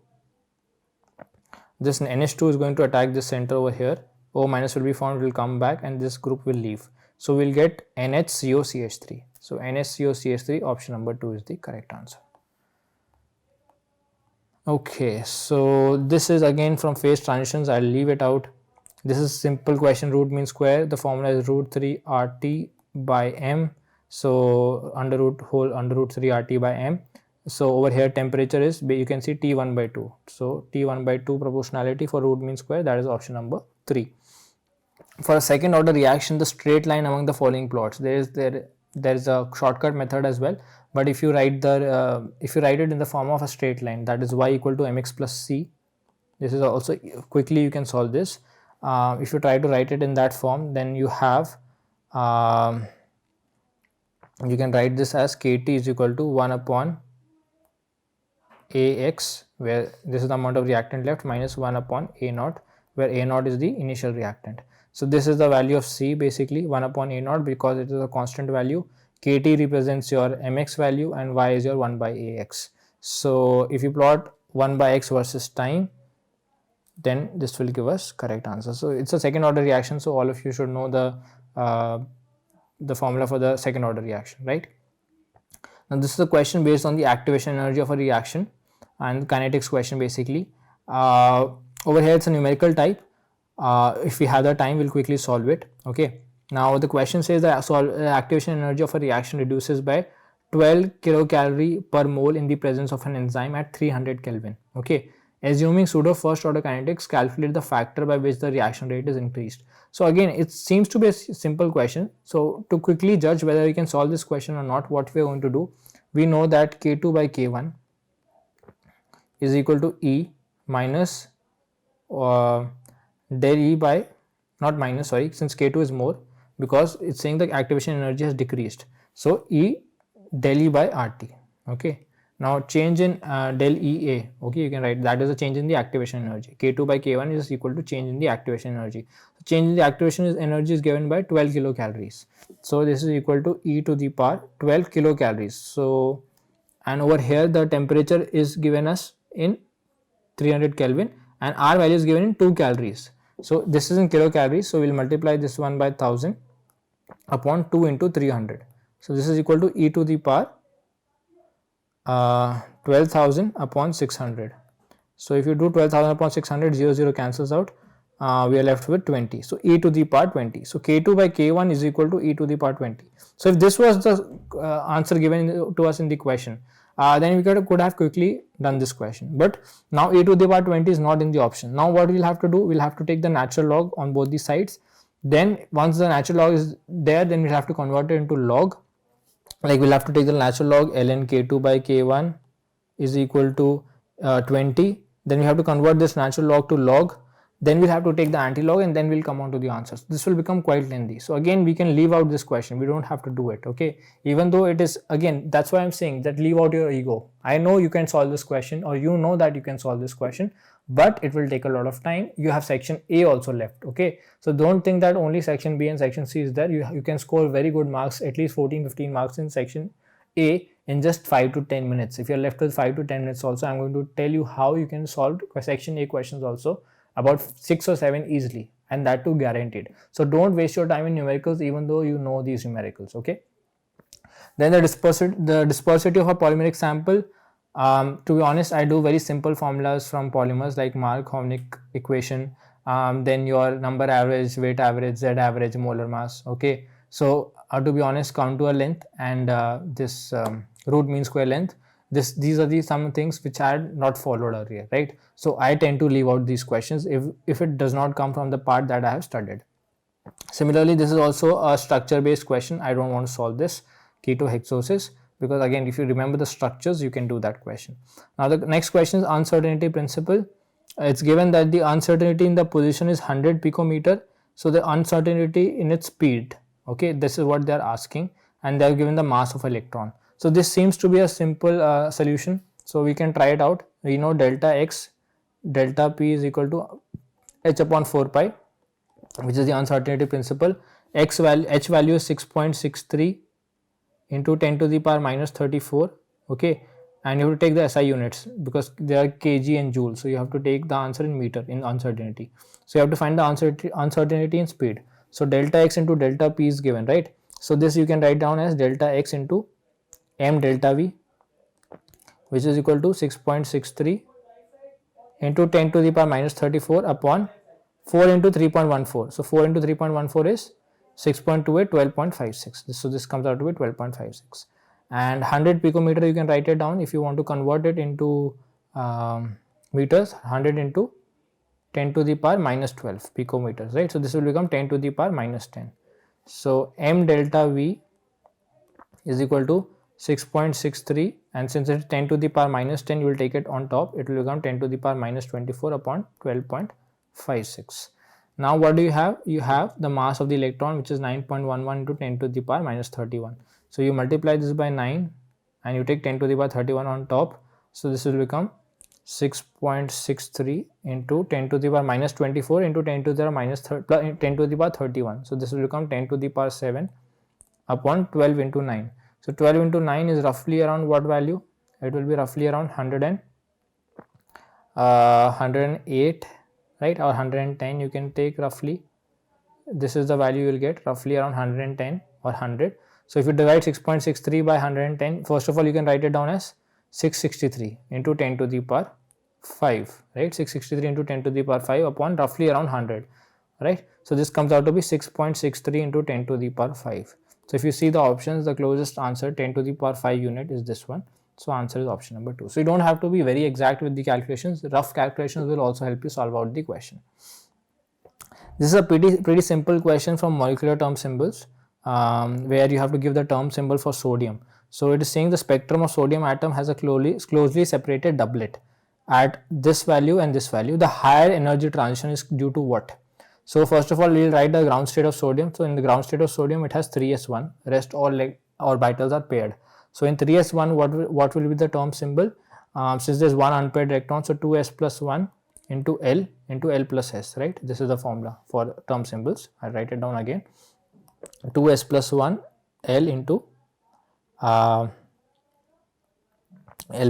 this NH2 is going to attack this center over here. O minus will be formed, will come back, and this group will leave. So we'll get NHCOCH3. So NHCOCH3, option number 2 is the correct answer. Okay, so this is again from phase transitions. I'll leave it out. This is simple question, root mean square. The formula is root 3 RT by M. So under root 3 RT by M. So over here temperature is, you can see T1 by 2. So T1 by 2 proportionality for root mean square, that is option number 3. For a second order reaction, the straight line among the following plots, there is a shortcut method as well. But if you write it in the form of a straight line, that is y equal to mx plus c. This is also quickly you can solve this. If you try to write it in that form, then you have you can write this as kt is equal to 1 upon ax, where this is the amount of reactant left, minus 1 upon a naught, where a naught is the initial reactant. So this is the value of c, basically 1 upon a naught, because it is a constant value. Kt represents your mx value, and y is your 1 by ax. So if you plot 1 by x versus time, then this will give us correct answer. So it's a second order reaction, so all of you should know the formula for the second order reaction, right? Now this is a question based on the activation energy of a reaction and kinetics question basically. Over here it's a numerical type. If we have the time, we'll quickly solve it. Okay, now the question says that activation energy of a reaction reduces by 12 kilocalorie per mole in the presence of an enzyme at 300 Kelvin. Okay, assuming pseudo first order kinetics, calculate the factor by which the reaction rate is increased. So again, it seems to be a simple question. So to quickly judge whether we can solve this question or not, what we are going to do, we know that K2 by K1 is equal to E minus del E by, not minus, sorry, since K2 is more, because it's saying the activation energy has decreased. So E del E by RT. Okay, now change in del EA. Okay, you can write that is a change in the activation energy. K2 by K1 is equal to change in the activation energy. So change in the activation energy is given by 12 kilocalories. So this is equal to E to the power 12 kilocalories. So, and over here the temperature is given us in 300 Kelvin, and R value is given in 2 calories. So this is in kilocalories, so we'll multiply this one by 1000 upon 2 into 300. So this is equal to E to the power 12,000 upon 600. So if you do 12,000 upon 600, 0 cancels out, we are left with 20. So E to the power 20. So K2 by K1 is equal to E to the power 20. So if this was the answer given to us in the question, then we could have quickly done this question. But now E to the power 20 is not in the option. Now what we'll have to do, we'll have to take the natural log on both the sides. Then once the natural log is there, then we'll have to convert it into log. Like we'll have to take the natural log ln K2 by K1 is equal to 20. Then we have to convert this natural log to log. Then we'll have to take the anti-log, and then we'll come on to the answers. This will become quite lengthy. So again, we can leave out this question. We don't have to do it. Okay, even though it is, again, that's why I'm saying that leave out your ego. I know you can solve this question, or you know that you can solve this question, but it will take a lot of time. You have section A also left. Okay, so don't think that only section B and section C is there. You can score very good marks, at least 14-15 marks in section A in just 5 to 10 minutes. If you're left with 5 to 10 minutes also, I'm going to tell you how you can solve section A questions also about 6 or 7 easily, and that too guaranteed. So don't waste your time in numericals even though you know these numericals. Okay. Then the dispersity of a polymeric sample. To be honest, I do very simple formulas from polymers like Mark-Hovnik equation, then your number average, weight average, Z average, molar mass. Okay, so to be honest, contour length and this root mean square length. These are the some things which I had not followed earlier, right? So I tend to leave out these questions if it does not come from the part that I have studied. Similarly, this is also a structure based question. I don't want to solve this ketohexosis because again, if you remember the structures, you can do that question. Now the next question is uncertainty principle. It's given that the uncertainty in the position is 100 picometer. So the uncertainty in its speed, okay, this is what they are asking, and they are given the mass of electron. So this seems to be a simple solution. So we can try it out. We know delta x, delta p is equal to h upon 4 pi, which is the uncertainty principle. H value is 6.63 into 10 to the power minus 34. Okay, and you have to take the SI units because they are kg and joule, so you have to take the answer in meter in uncertainty. So you have to find the uncertainty in speed. So delta x into delta p is given, right? So this you can write down as delta x into m delta v, which is equal to 6.63 into 10 to the power minus 34 upon 4 into 3.14. So 4 into 3.14 is 6.28, 12.56. So this comes out to be 12.56. And 100 picometer, you can write it down if you want to convert it into meters. 100 into 10 to the power minus 12 picometers, right? So this will become 10 to the power minus 10. So m delta v is equal to 6.63, and since it's 10 to the power minus 10, you will take it on top. It will become 10 to the power minus 24 upon 12.56. Now what do you have? You have the mass of the electron, which is 9.11 into 10 to the power minus 31. So you multiply this by 9 and you take 10 to the power 31 on top. So this will become 6.63 into 10 to the power minus 24 into 10 to the power minus 10 to the power 31. So this will become 10 to the power 7 upon 12 into 9. So 12 into 9 is roughly around what value? It will be roughly around 108, right, or 110 you can take roughly. This is the value you will get, roughly around 110 or 100. So if you divide 6.63 by 110, first of all you can write it down as 663 into 10 to the power 5, right? 663 into 10 to the power 5 upon roughly around 100, right? So this comes out to be 6.63 into 10 to the power 5. So if you see the options, the closest answer 10 to the power 5 unit is this one. So answer is option number 2. So you don't have to be very exact with the calculations. Rough calculations will also help you solve out the question. This is a pretty simple question from molecular term symbols, where you have to give the term symbol for sodium. So it is saying the spectrum of sodium atom has a closely separated doublet at this value and this value. The higher energy transition is due to what? So first of all, we will write the ground state of sodium. So in the ground state of sodium, it has 3s1. Rest all orbitals are paired. So in 3s1, what will be the term symbol? Since there is one unpaired electron, so 2s plus 1 into L plus S, right? This is the formula for term symbols. I'll write it down again. 2s plus 1 L into L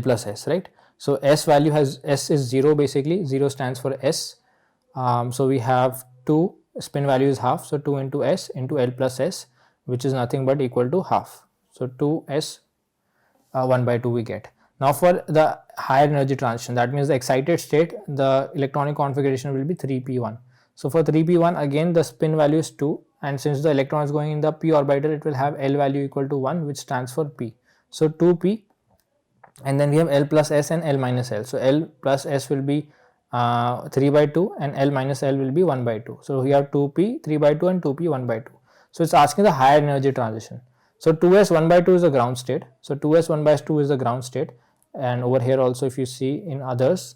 plus S, right? So S value has, S is 0 basically. 0 stands for S. So we have 2, spin value is half. So 2 into S into L plus S, which is nothing but equal to half. So 2S 1 by 2 we get. Now for the higher energy transition, that means the excited state, the electronic configuration will be 3p1. So for 3p1, again the spin value is 2, and since the electron is going in the p orbital, it will have L value equal to 1, which stands for p. So 2p, and then we have L plus S and L minus L. So L plus S will be 3 by 2 and L minus L will be 1 by 2. So we have 2p 3 by 2 and 2p 1 by 2. So it's asking the higher energy transition. So 2s 1 by 2 is the ground state. So 2s 1 by 2 is the ground state, and over here also if you see in others,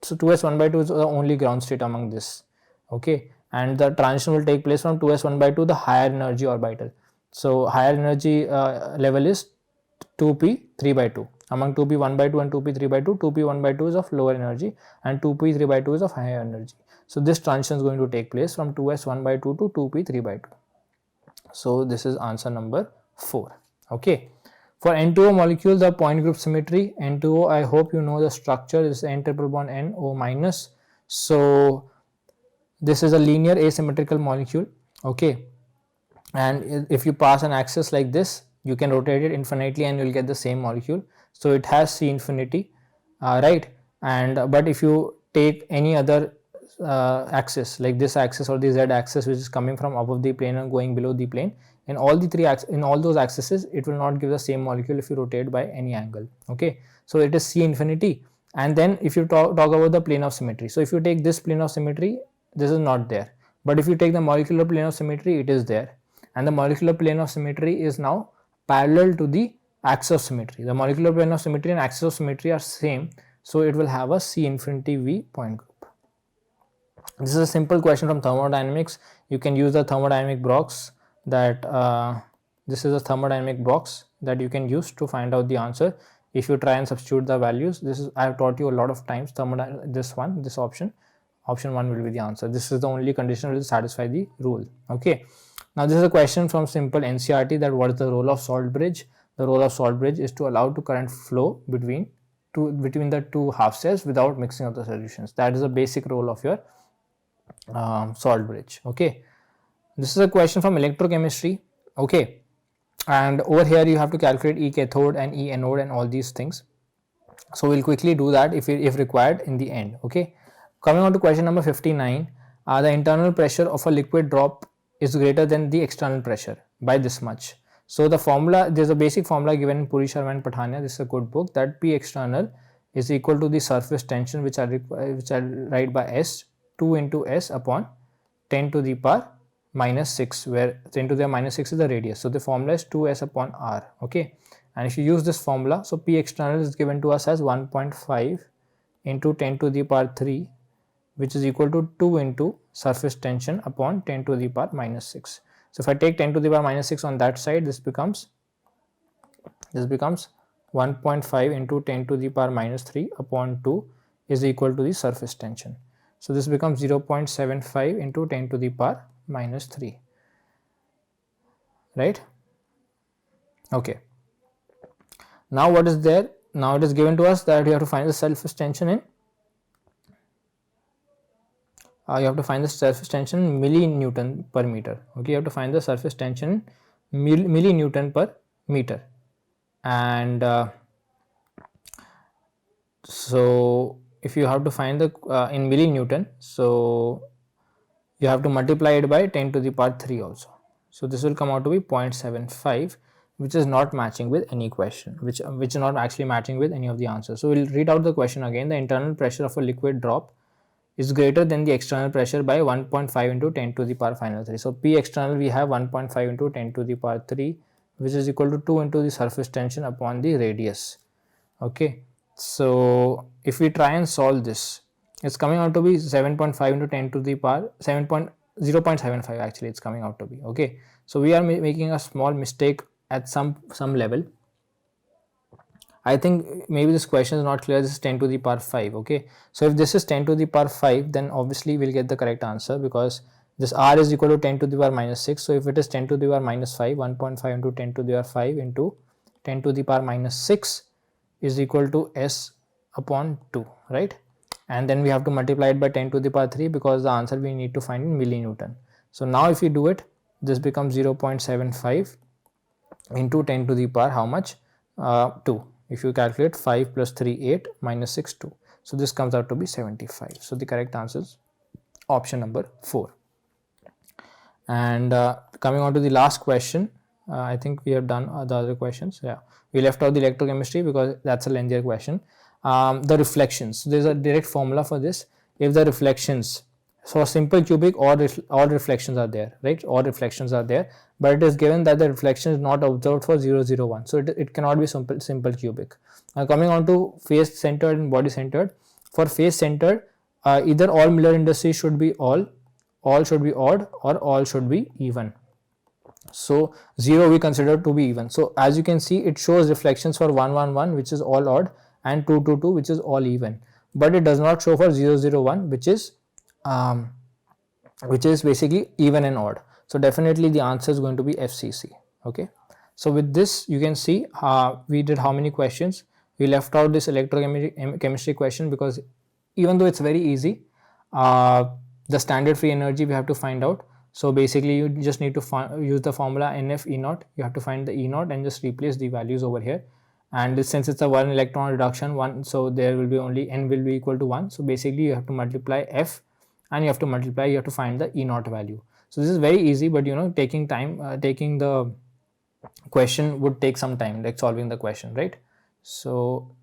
so 2s 1 by 2 is the only ground state among this. Okay, and the transition will take place from 2s 1 by 2, the higher energy orbital. So higher energy level is 2p 3 by 2. Among 2p 1 by 2 and 2p 3 by 2, 2p 1 by 2 is of lower energy and 2p 3 by 2 is of higher energy. So this transition is going to take place from 2s 1 by 2 to 2p 3 by 2. So this is answer number 4. Okay. For N2O molecule, the point group symmetry, N2O, I hope you know the structure is N triple bond N O minus. So this is a linear asymmetrical molecule, okay, and if you pass an axis like this, you can rotate it infinitely and you'll get the same molecule. So it has C infinity, right? And but if you take any other axis like this axis or the z axis which is coming from above the plane and going below the plane, in all the three in all those axes, it will not give the same molecule if you rotate by any angle, okay. So it is C infinity. And then if you talk about the plane of symmetry, so if you take this plane of symmetry, this is not there, but if you take the molecular plane of symmetry, it is there, and the molecular plane of symmetry is now parallel to the axis of symmetry. The molecular plane of symmetry and axis of symmetry are same, so it will have a C infinity V point group. This is a simple question from thermodynamics. You can use the thermodynamic box that this is a thermodynamic box that you can use to find out the answer. If you try and substitute the values, this is, I have taught you a lot of times, this option 1 will be the answer. This is the only condition that will satisfy the rule, okay. Now this is a question from simple NCERT, that what is the role of salt bridge? The role of salt bridge is to allow to current flow between the two half cells without mixing up the solutions. That is the basic role of your salt bridge, okay. This is a question from electrochemistry, okay, and over here you have to calculate E cathode and E anode and all these things. So we'll quickly do that if required in the end, okay. Coming on to question number 59, the internal pressure of a liquid drop is greater than the external pressure by this much. So the formula, there's a basic formula given in Puri, Sharma and Pathania. This is a good book, that P external is equal to the surface tension, which I write by S, 2 into S upon 10 to the power minus 6, where 10 to the minus 6 is the radius. So the formula is 2S upon R, okay. And if you use this formula, so P external is given to us as 1.5 into 10 to the power 3, which is equal to 2 into surface tension upon 10 to the power minus 6. So if I take 10 to the power minus 6 on that side, this becomes 1.5 into 10 to the power minus 3 upon 2 is equal to the surface tension. So this becomes 0.75 into 10 to the power minus 3, right? Okay. Now what is there? Now it is given to us that you have to find the surface tension in millinewton per meter, okay. You have to find the surface tension in millinewton per meter, and so if you have to find the in millinewton, so you have to multiply it by 10 to the power 3 also. So this will come out to be 0.75, which is not matching with any question, which is not actually matching with any of the answers. So we'll read out the question again. The internal pressure of a liquid drop is greater than the external pressure by 1.5 into 10 to the power final 3. So P external, we have 1.5 into 10 to the power 3, which is equal to 2 into the surface tension upon the radius, okay. So if we try and solve this, it's coming out to be 7.5 into 10 to the power 0.75 actually it's coming out to be, okay. So we are making a small mistake at some level. I think maybe this question is not clear. This is 10 to the power 5, okay. So if this is 10 to the power 5, then obviously we'll get the correct answer, because this R is equal to 10 to the power minus 6. So if it is 10 to the power minus 5, 1.5 into 10 to the power 5 into 10 to the power minus 6 is equal to S upon 2, right? And then we have to multiply it by 10 to the power 3, because the answer we need to find in millinewton. So now if we do it, this becomes 0.75 into 10 to the power how much? 2. If you calculate 5 plus 3, 8, minus 6, 2. So this comes out to be 75. So the correct answer is option number 4. And coming on to the last question, I think we have done the other questions. Yeah, we left out the electrochemistry because that's a lengthier question. The reflections. So there's a direct formula for this. If the reflections, so simple cubic, all reflections are there, right? All reflections are there, but it is given that the reflection is not observed for 0, 0, 1. So it cannot be simple cubic. Now coming on to face centered and body centered. For face centered, either all Miller indices should be all should be odd, or all should be even. So 0 we consider to be even. So as you can see, it shows reflections for 1, 1, 1, which is all odd, and 2, 2, 2, which is all even, but it does not show for 0, 0, 1, which is basically even and odd. So definitely the answer is going to be FCC, okay. So with this you can see we did how many questions. We left out this electrochemistry question because even though it's very easy, The standard free energy we have to find out. So basically you just need to use the formula NF E naught. You have to find the E naught and just replace the values over here. And since it's a 1 electron reduction, so there will be only N will be equal to 1. So basically you have to multiply F and you have to find the E naught value. So this is very easy, but taking time, taking the question would take some time, like solving the question, right? So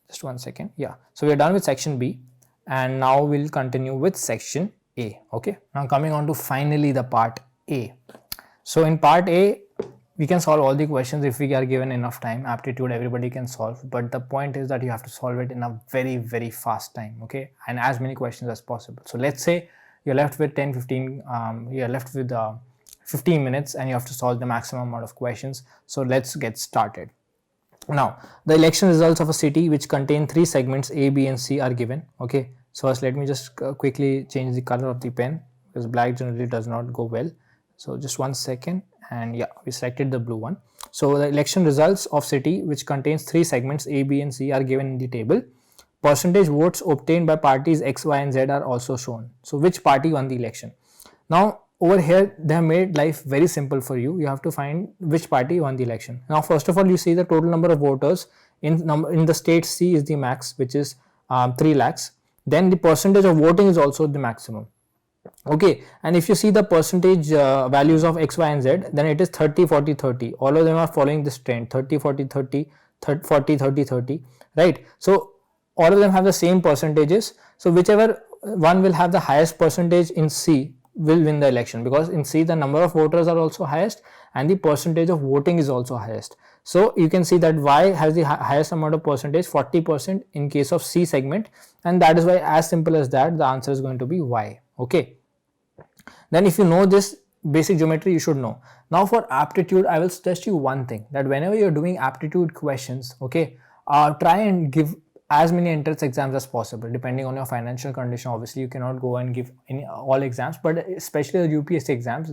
just one second. Yeah, so we are done with section B, and now we'll continue with section A. Okay, now coming on to finally the part A. So in part A, we can solve all the questions if we are given enough time. Aptitude everybody can solve, but the point is that you have to solve it in a very fast time, okay, and as many questions as possible. So let's say you're left with 10-15 you're left with 15 minutes and you have to solve the maximum amount of questions. So let's get started. Now the election results of a city which contain 3 segments A, B and C are given. Okay, so first let me just quickly change the color of the pen, because black generally does not go well. So just one second, and yeah, we selected the blue one. So the election results of city which contains 3 segments A, B and C are given in the table. Percentage votes obtained by parties X, Y and Z are also shown. So which party won the election? Now over here they have made life very simple for you. You have to find which party won the election. Now first of all, you see the total number of voters in the state C is the max, which is 3 lakhs. Then the percentage of voting is also the maximum. Okay, and if you see the percentage values of X, Y and Z, then it is 30, 40, 30. All of them are following this trend, 30, 40, 30, 40, 30, 30, right? So all of them have the same percentages. So whichever one will have the highest percentage in C will win the election, because in C the number of voters are also highest and the percentage of voting is also highest. So you can see that Y has the highest amount of percentage, 40% in case of C segment, and that is why, as simple as that, the answer is going to be Y. Okay, then if you know this basic geometry, you should know. Now for aptitude, I will suggest you one thing, that whenever you're doing aptitude questions, okay, try and give as many entrance exams as possible, depending on your financial condition. Obviously you cannot go and give all exams, but especially the UPSC exams,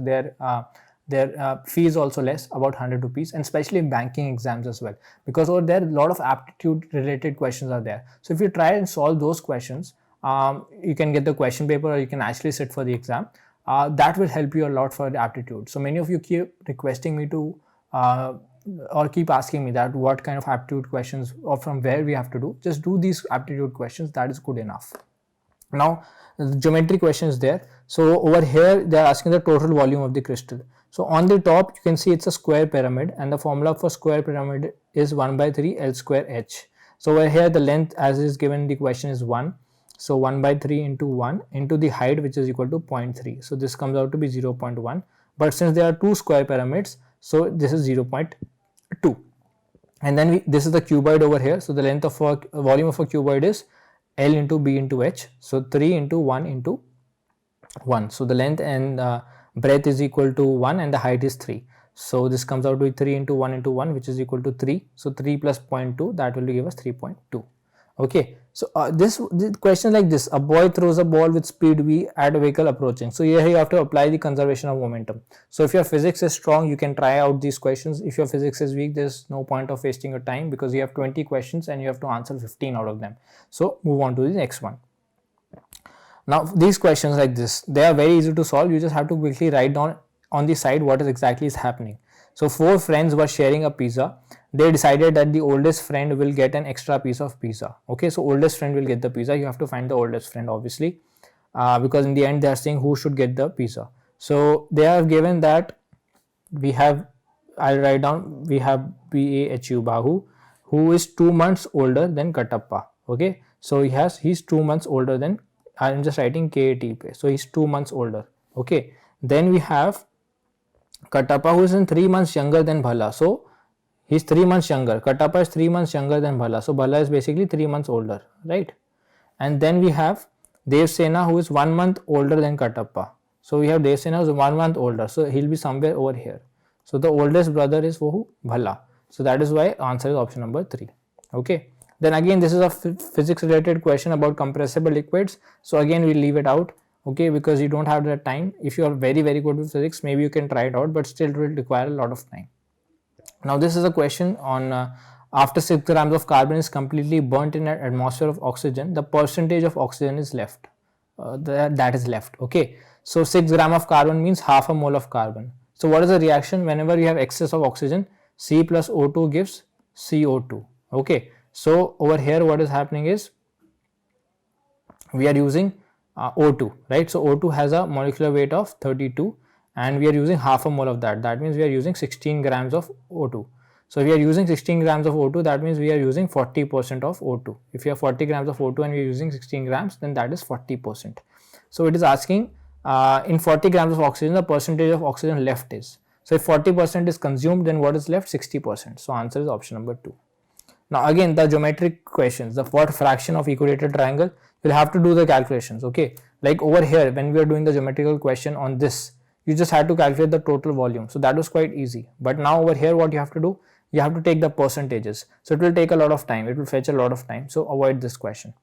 their fee is also less, about 100 rupees, and especially banking exams as well, because over there a lot of aptitude related questions are there. So if you try and solve those questions, you can get the question paper or you can actually sit for the exam. That will help you a lot for the aptitude. So many of you keep requesting me to or keep asking me that what kind of aptitude questions or from where we have to do. Just do these aptitude questions, that is good enough. Now the geometry question is there. So over here they are asking the total volume of the crystal. So on the top you can see it's a square pyramid, and the formula for square pyramid is 1/3 L square H. So over here the length as is given in the question is 1. So 1/3 into 1 into the height, which is equal to 0.3. So this comes out to be 0.1. But since there are 2 square pyramids, so this is 0.2. And then this is the cuboid over here. So the length of volume of a cuboid is L into B into H. So 3 into 1 into 1. So the length and breadth is equal to 1 and the height is 3. So this comes out to 3 into 1 into 1, which is equal to 3. So 3 plus 0.2, that will give us 3.2. Okay, so this question like this: a boy throws a ball with speed v at a vehicle approaching. So here you have to apply the conservation of momentum. So if your physics is strong, you can try out these questions. If your physics is weak, there's no point of wasting your time, because you have 20 questions and you have to answer 15 out of them. So move on to the next one. Now these questions like this, they are very easy to solve. You just have to quickly write down on the side what exactly is happening. So 4 friends were sharing a pizza. They decided that the oldest friend will get an extra piece of pizza. Okay, so oldest friend will get the pizza. You have to find the oldest friend, obviously, because in the end they are saying who should get the pizza. So they are given that we have, I'll write down, we have Bahu, Bahu, who is 2 months older than Katappa. Okay, so he's 2 months older than, I'm just writing KATP. So he's 2 months older. Okay, then we have Katappa, who is in 3 months younger than Bhala. So he's 3 months younger. Katappa is 3 months younger than Bhala. So Bhala is basically 3 months older, right? And then we have Devsena, who is 1 month older than Katappa. So we have Devsena, who is 1 month older. So he'll be somewhere over here. So the oldest brother is who? Bhala. So that is why answer is option number 3. Okay. Then again, this is a physics related question about compressible liquids. So again, we'll leave it out. Okay, because you don't have the time. If you are very good with physics, maybe you can try it out, but still it will require a lot of time. Now this is a question on after 6 grams of carbon is completely burnt in an atmosphere of oxygen, the percentage of oxygen is left. that is left. Okay, so 6 gram of carbon means half a mole of carbon. So what is the reaction whenever you have excess of oxygen? C plus O2 gives CO2. Okay, so over here what is happening is we are using O2, right? So O2 has a molecular weight of 32 and we are using half a mole of that. That means we are using 16 grams of O2. So if we are using 16 grams of O2, that means we are using 40% of O2. If you have 40 grams of O2 and we are using 16 grams, then that is 40%. So it is asking in 40 grams of oxygen, the percentage of oxygen left is. So if 40% is consumed, then what is left? 60%. So answer is option number 2. Now again, the geometric questions, the what fraction of equilateral triangle, you'll have to do the calculations. Okay, like over here when we are doing the geometrical question on this, you just had to calculate the total volume, so that was quite easy. But now over here what you have to do, you have to take the percentages, so it will take a lot of time, it will fetch a lot of time, so avoid this question.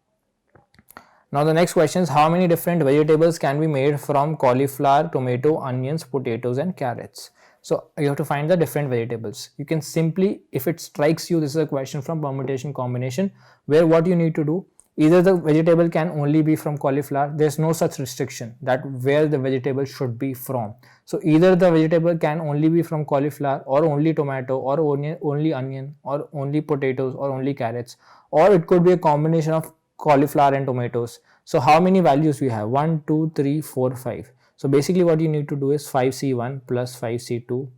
Now the next question is, how many different vegetables can be made from cauliflower, tomato, onions, potatoes and carrots? So you have to find the different vegetables. You can simply, if it strikes you, this is a question from permutation combination, where what you need to do, either the vegetable can only be from cauliflower, there's no such restriction that where the vegetable should be from. So either the vegetable can only be from cauliflower or only tomato or only onion or only potatoes or only carrots, or it could be a combination of cauliflower and tomatoes. So how many values we have? 1, 2, 3, 4, 5. So basically what you need to do is 5C1 plus 5C2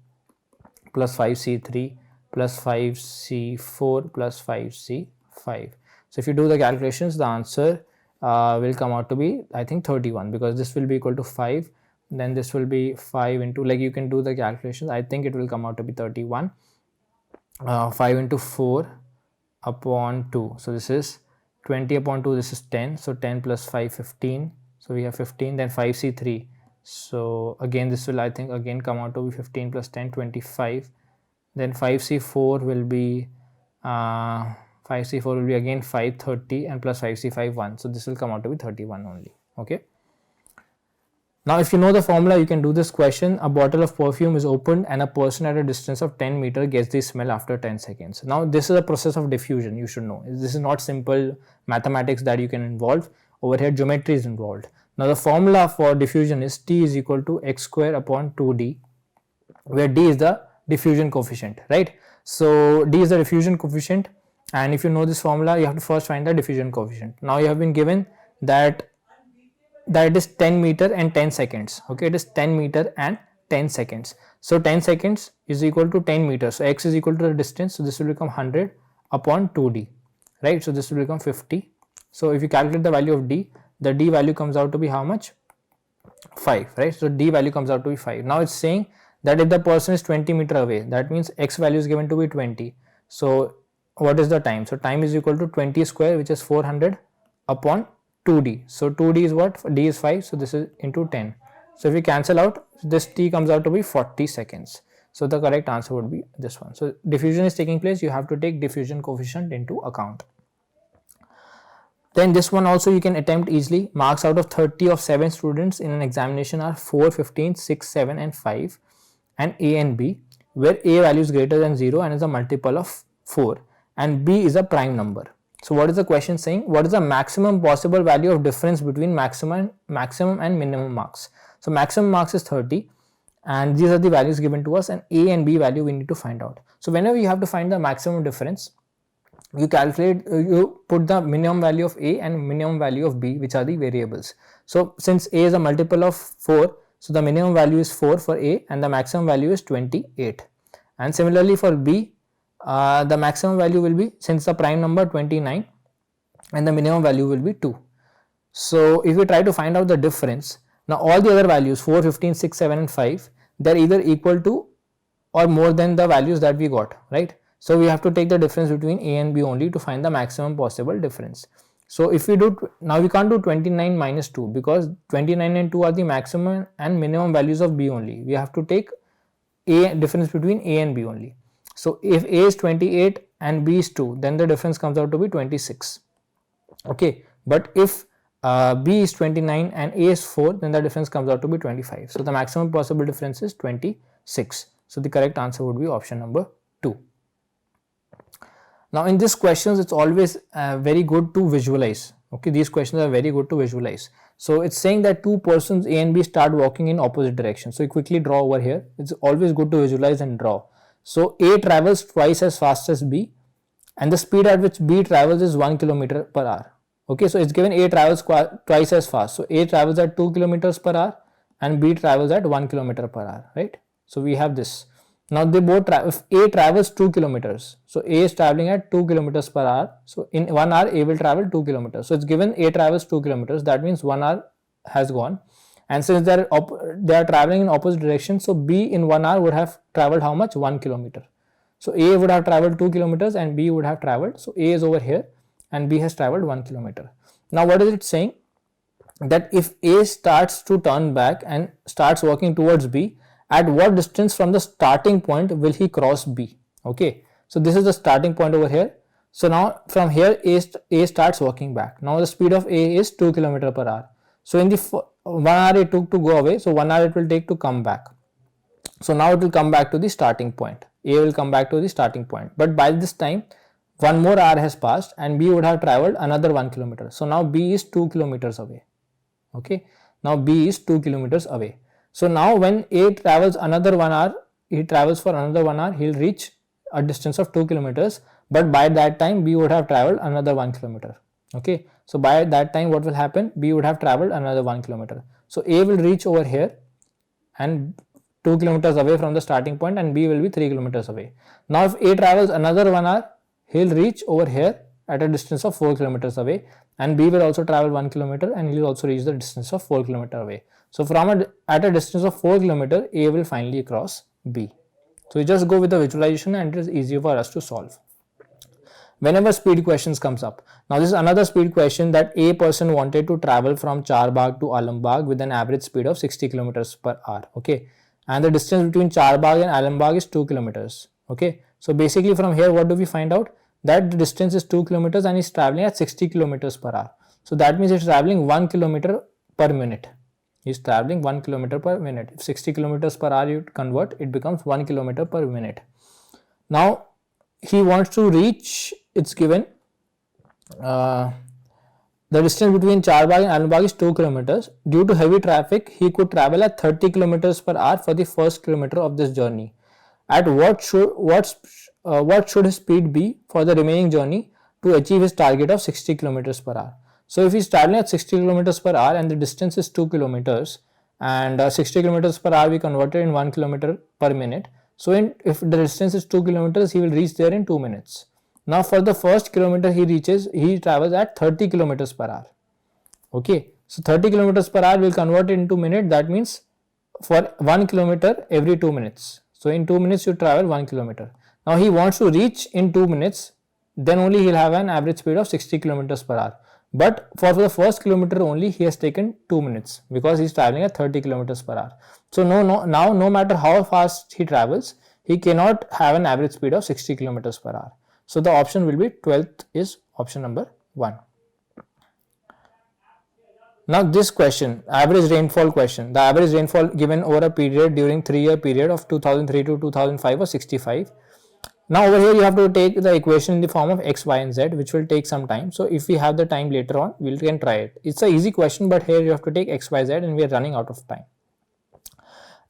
plus 5C3 plus 5C4 plus 5C5. So if you do the calculations, the answer will come out to be, I think, 31, because this will be equal to 5, then this will be 5 into, like you can do the calculations, I think it will come out to be 31. 5 into 4 upon 2, so this is 20 upon 2, this is 10, so 10 plus 5, 15, so we have 15, then 5C3, so again this will, I think, again come out to be 15 plus 10, 25, then 5C4 will be 5C4 will be again 530 and plus 5C5 1, so this will come out to be 31 only. Okay, now if you know the formula, you can do this question. A bottle of perfume is opened and a person at a distance of 10 meters gets the smell after 10 seconds. Now this is a process of diffusion, you should know. This is not simple mathematics that you can involve. Over here geometry is involved. Now the formula for diffusion is T is equal to x square upon 2D, where D is the diffusion coefficient, right? So D is the diffusion coefficient, and if you know this formula, you have to first find the diffusion coefficient. Now you have been given that it is 10 meter and 10 seconds. Okay, it is 10 meter and 10 seconds. So 10 seconds is equal to 10 meters. So x is equal to the distance. So this will become 100 upon 2D, right? So this will become 50. So if you calculate the value of D, the D value comes out to be how much? 5, right? So D value comes out to be 5. Now it's saying that if the person is 20 meter away, that means x value is given to be 20. So what is the time? So time is equal to 20 square, which is 400 upon 2D. So 2D is what? D is 5, so this is into 10. So if we cancel out, this T comes out to be 40 seconds. So the correct answer would be this one. So diffusion is taking place, you have to take diffusion coefficient into account. Then this one also you can attempt easily. Marks out of 30 of 7 students in an examination are 4, 15, 6, 7 and 5 and A and B, where A value is greater than 0 and is a multiple of 4 and B is a prime number. So what is the question saying? What is the maximum possible value of difference between maximum and minimum marks? So maximum marks is 30 and these are the values given to us, and A and B value we need to find out. So whenever you have to find the maximum difference, you calculate, you put the minimum value of A and minimum value of B, which are the variables. So since A is a multiple of 4, so the minimum value is 4 for A and the maximum value is 28. And similarly for B, the maximum value will be, since the prime number, 29 and the minimum value will be 2. So if we try to find out the difference, now all the other values 4, 15, 6, 7 and 5, they are either equal to or more than the values that we got, right? So we have to take the difference between A and B only to find the maximum possible difference. So if we do, now we can't do 29 minus 2 because 29 and 2 are the maximum and minimum values of B only. We have to take A difference between A and B only. So if A is 28 and B is 2, then the difference comes out to be 26. Okay, but if B is 29 and A is 4, then the difference comes out to be 25. So the maximum possible difference is 26. So the correct answer would be option number 2. Now in these questions, it's always very good to visualize. Okay, these questions are very good to visualize. So it's saying that two persons A and B start walking in opposite directions. So you quickly draw over here. It's always good to visualize and draw. So A travels twice as fast as B, and the speed at which B travels is 1 kilometer per hour. Okay, so it's given A travels twice as fast. So A travels at 2 kilometers per hour and B travels at 1 kilometer per hour, right? So we have this. Now they both if A travels 2 kilometers, so A is traveling at 2 kilometers per hour. So in 1 hour A will travel 2 kilometers. So it's given A travels 2 kilometers. That means 1 hour has gone. And since they are traveling in opposite directions, so B in 1 hour would have traveled how much? 1 kilometer. So A would have traveled 2 kilometers and B would have traveled. So A is over here and B has traveled 1 kilometer. Now what is it saying? That if A starts to turn back and starts walking towards B, at what distance from the starting point will he cross B? Okay, so this is the starting point over here. So now from here A starts walking back. Now the speed of A is 2 km per hour. So in the 1 hour it took to go away, so 1 hour it will take to come back. So now it will come back to the starting point. A will come back to the starting point. But by this time, 1 more hour has passed and B would have traveled another 1 kilometer. So now B is 2 kilometers away. Okay, now B is 2 kilometers away. So now when A travels another 1 hour, he travels for another 1 hour, he'll reach a distance of 2 kilometers. But by that time, B would have traveled another 1 kilometer. Okay, so by that time, what will happen? B would have traveled another 1 kilometer. So A will reach over here and 2 kilometers away from the starting point, and B will be 3 kilometers away. Now if A travels another 1 hour, he'll reach over here at a distance of 4 kilometers away, and B will also travel 1 kilometer and he'll also reach the distance of 4 kilometers away. So at a distance of 4 kilometers, A will finally cross B. So we just go with the visualization and it is easier for us to solve. Whenever speed questions comes up. Now this is another speed question that a person wanted to travel from Charbagh to Alambagh with an average speed of 60 kilometers per hour. Okay, and the distance between Charbagh and Alambagh is 2 kilometers. Okay, so basically from here what do we find out? That the distance is 2 kilometers and is traveling at 60 kilometers per hour. So that means it's traveling 1 kilometer per minute. Is traveling 1 kilometer per minute. If 60 kilometers per hour you convert, it becomes 1 kilometer per minute. Now he wants to reach, it's given the distance between Charbagh and Alambagh is 2 kilometers. Due to heavy traffic, he could travel at 30 kilometers per hour for the first kilometer of this journey. At what should his speed be for the remaining journey to achieve his target of 60 kilometers per hour? So if he's traveling at 60 kilometers per hour and the distance is 2 kilometers and 60 kilometers per hour we converted in 1 kilometer per minute. So if the distance is 2 kilometers, he will reach there in 2 minutes. Now for the first kilometer he travels at 30 kilometers per hour. Okay, so 30 kilometers per hour will convert it into minute. That means for 1 kilometer every 2 minutes. So in 2 minutes you travel 1 kilometer. Now he wants to reach in 2 minutes, then only he'll have an average speed of 60 kilometers per hour. But for the first kilometer only he has taken 2 minutes because he's traveling at 30 kilometers per hour. So now no matter how fast he travels, he cannot have an average speed of 60 kilometers per hour. So the option will be 12th is option number 1. Now this question, average rainfall question. The average rainfall given over a period during 3-year period of 2003 to 2005 was 65. Now over here you have to take the equation in the form of x, y and z, which will take some time. So if we have the time later on, we can try it. It's an easy question, but here you have to take x, y, z and we are running out of time.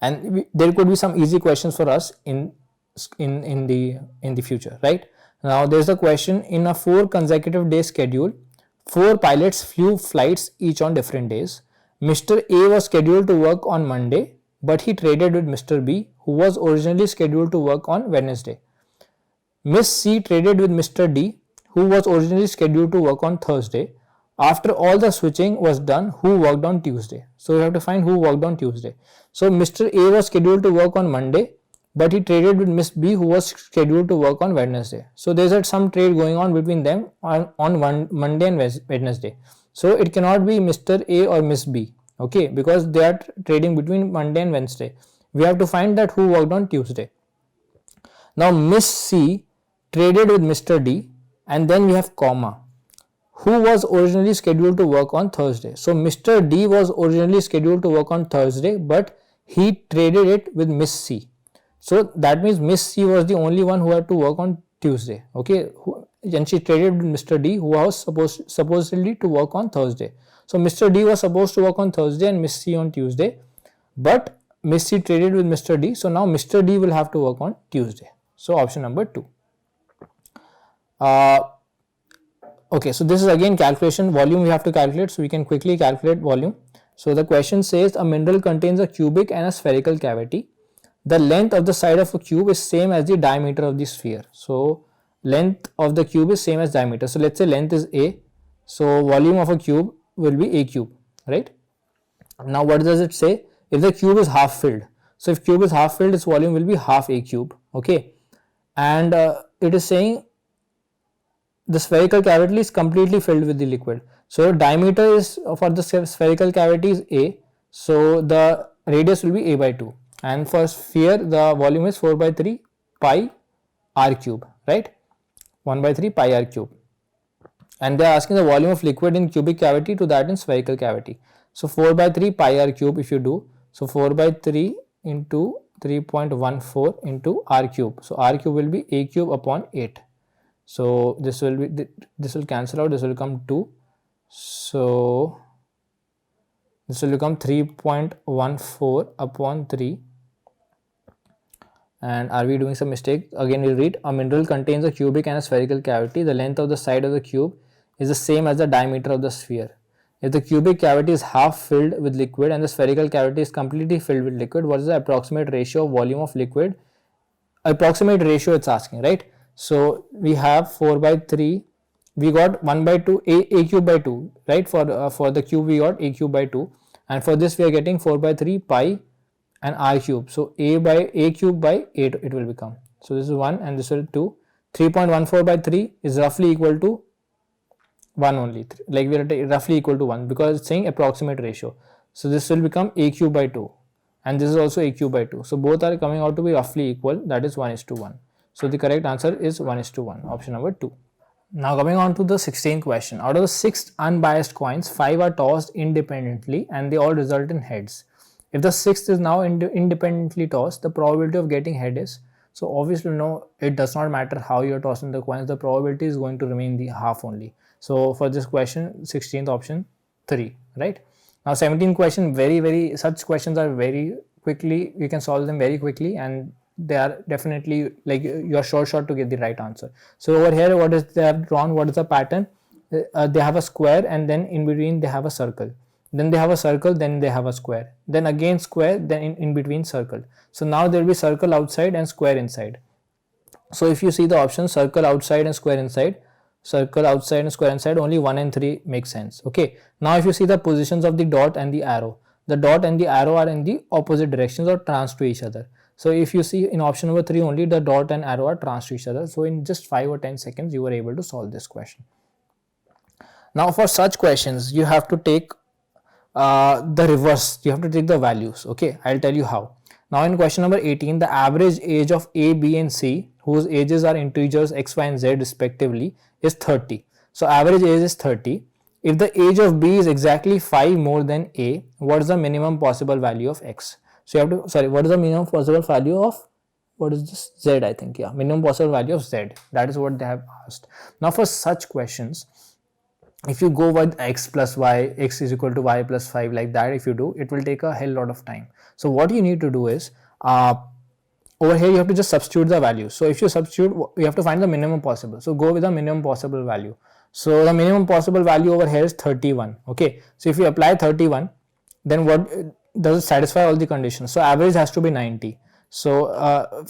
And there could be some easy questions for us in the future, right? Now there's a question: in a 4 consecutive day schedule, 4 pilots flew flights each on different days. Mr. A was scheduled to work on Monday, but he traded with Mr. B, who was originally scheduled to work on Wednesday. Miss C traded with Mr. D, who was originally scheduled to work on Thursday. After all the switching was done, who worked on Tuesday? So we have to find who worked on Tuesday. So Mr. A was scheduled to work on Monday, but he traded with Miss B, who was scheduled to work on Wednesday. So there's some trade going on between them on Monday and Wednesday. So it cannot be Mr. A or Miss B, okay, because they are trading between Monday and Wednesday. We have to find that who worked on Tuesday. Now Miss C traded with Mr. D, and then we have comma, who was originally scheduled to work on Thursday. So Mr. D was originally scheduled to work on Thursday, but he traded it with Miss C. So that means Miss C was the only one who had to work on Tuesday, okay, and she traded with Mr. D, who was supposedly to work on Thursday. So Mr. D was supposed to work on Thursday and Miss C on Tuesday, but Miss C traded with Mr. D, so now Mr. D will have to work on Tuesday. So option number 2. Okay, so this is again calculation. Volume we have to calculate, so we can quickly calculate volume. So the question says a mineral contains a cubic and a spherical cavity. The length of the side of a cube is same as the diameter of the sphere. So length of the cube is same as diameter. So let's say length is A. So volume of a cube will be A cube, right? Now what does it say? If the cube is half filled. So if cube is half filled, its volume will be half A cube, okay? And it is saying the spherical cavity is completely filled with the liquid. So diameter is for the spherical cavity is A. So the radius will be A by 2. And for sphere, the volume is 4 by 3 pi r cube, right? 1 by 3 pi r cube. And they are asking the volume of liquid in cubic cavity to that in spherical cavity. So 4 by 3 pi r cube if you do. So 4 by 3 into 3.14 into r cube. So r cube will be A cube upon 8. So this will cancel out, this will come 2. So this will become 3.14 upon 3. And are we doing some mistake? Again we'll read, a mineral contains a cubic and a spherical cavity. The length of the side of the cube is the same as the diameter of the sphere. If the cubic cavity is half filled with liquid and the spherical cavity is completely filled with liquid, what is the approximate ratio of volume of liquid? Approximate ratio it's asking, right? So we have 4 by 3, we got 1 by 2, A cube by 2, right? For the cube we got A cube by 2, and for this we are getting 4 by 3 pi and r cube. So A cube by 8 it will become. So this is 1 and this will 2. 3.14 by 3 is roughly equal to 1 only, like we are roughly equal to 1 because it's saying approximate ratio. So this will become A cube by 2 and this is also A cube by 2. So both are coming out to be roughly equal, that is 1:1. So the correct answer is 1:1, option number 2. Now coming on to the 16th question. Out of the 6 unbiased coins, 5 are tossed independently and they all result in heads. If the 6th is now independently tossed, the probability of getting head is, so obviously no, it does not matter how you are tossing the coins, the probability is going to remain the half only. So for this question, 16th option 3, right? Now 17th question, such questions are very quickly, you can solve them very quickly and they are definitely like you are sure to get the right answer. So over here, what is they have drawn, what is the pattern? They have a square and then in between they have a circle. Then they have a circle, then they have a square. Then again square, then in between circle. So now there will be circle outside and square inside. So if you see the option circle outside and square inside, circle outside and square inside, only 1 and 3 make sense. Okay. Now if you see the positions of the dot and the arrow are in the opposite directions or trans to each other. So if you see in option number 3 only, the dot and arrow are trans to each other. So in just 5 or 10 seconds, you were able to solve this question. Now for such questions, you have to take the reverse, you have to take the values. Okay, I'll tell you how. Now in question number 18, the average age of A, B and C, whose ages are integers x, y and z respectively, is 30. So average age is 30. If the age of B is exactly 5 more than A, what is the minimum possible value of x? So you have to, what is the minimum possible value of, what is this, z, I think, yeah, minimum possible value of z. That is what they have asked. Now for such questions, if you go with x plus y, x is equal to y plus 5, like that if you do, it will take a hell lot of time. So what you need to do is, over here you have to just substitute the value. So if you substitute, you have to find the minimum possible. So go with the minimum possible value. So the minimum possible value over here is 31. Okay. So if you apply 31, then what does it satisfy all the conditions? So average has to be 90. So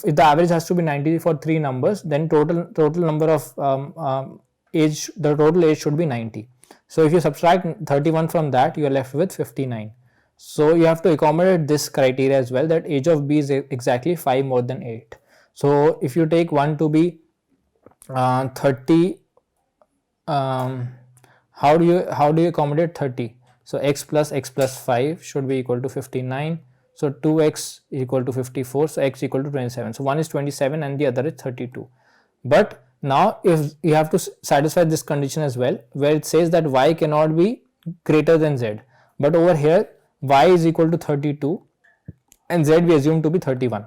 if the average has to be 90 for 3 numbers, then total number of age, the total age should be 90. So if you subtract 31 from that, you are left with 59. So you have to accommodate this criteria as well, that age of B is exactly 5 more than 8. So if you take 1 to be 30, how do you accommodate 30? So x plus 5 should be equal to 59. So 2x is equal to 54. So x equal to 27. So one is 27 and the other is 32. But now if you have to satisfy this condition as well, where it says that y cannot be greater than z. But over here y is equal to 32 and z we assume to be 31.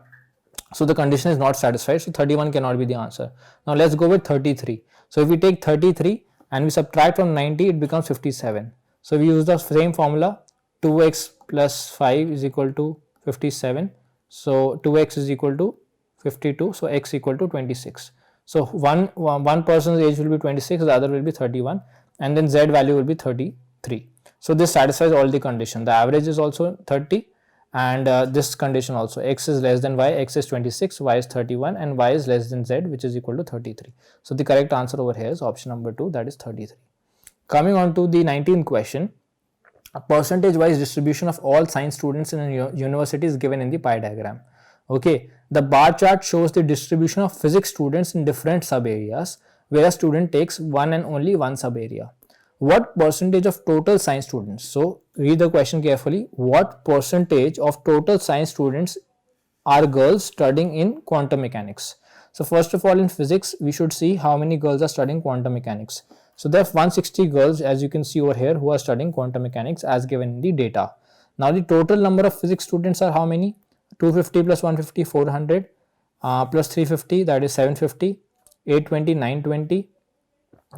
So the condition is not satisfied. So 31 cannot be the answer. Now let's go with 33. So if we take 33 and we subtract from 90, it becomes 57. So we use the same formula, 2x plus 5 is equal to 57. So 2x is equal to 52. So x equal to 26. So one person's age will be 26, the other will be 31, and then z value will be 33. So this satisfies all the condition. The average is also 30, and this condition also, x is less than y, x is 26, y is 31, and y is less than z, which is equal to 33. So the correct answer over here is option number 2, that is 33. Coming on to the 19th question, a percentage wise distribution of all science students in a university is given in the pie diagram. Okay, the bar chart shows the distribution of physics students in different sub areas, where a student takes one and only one sub area. What percentage of total science students? So read the question carefully. What percentage of total science students are girls studying in quantum mechanics? So first of all, in physics, we should see how many girls are studying quantum mechanics. So there are 160 girls, as you can see over here, who are studying quantum mechanics as given in the data. Now the total number of physics students are how many? 250 plus 150, 400, plus 350, that is 750, 820, 920,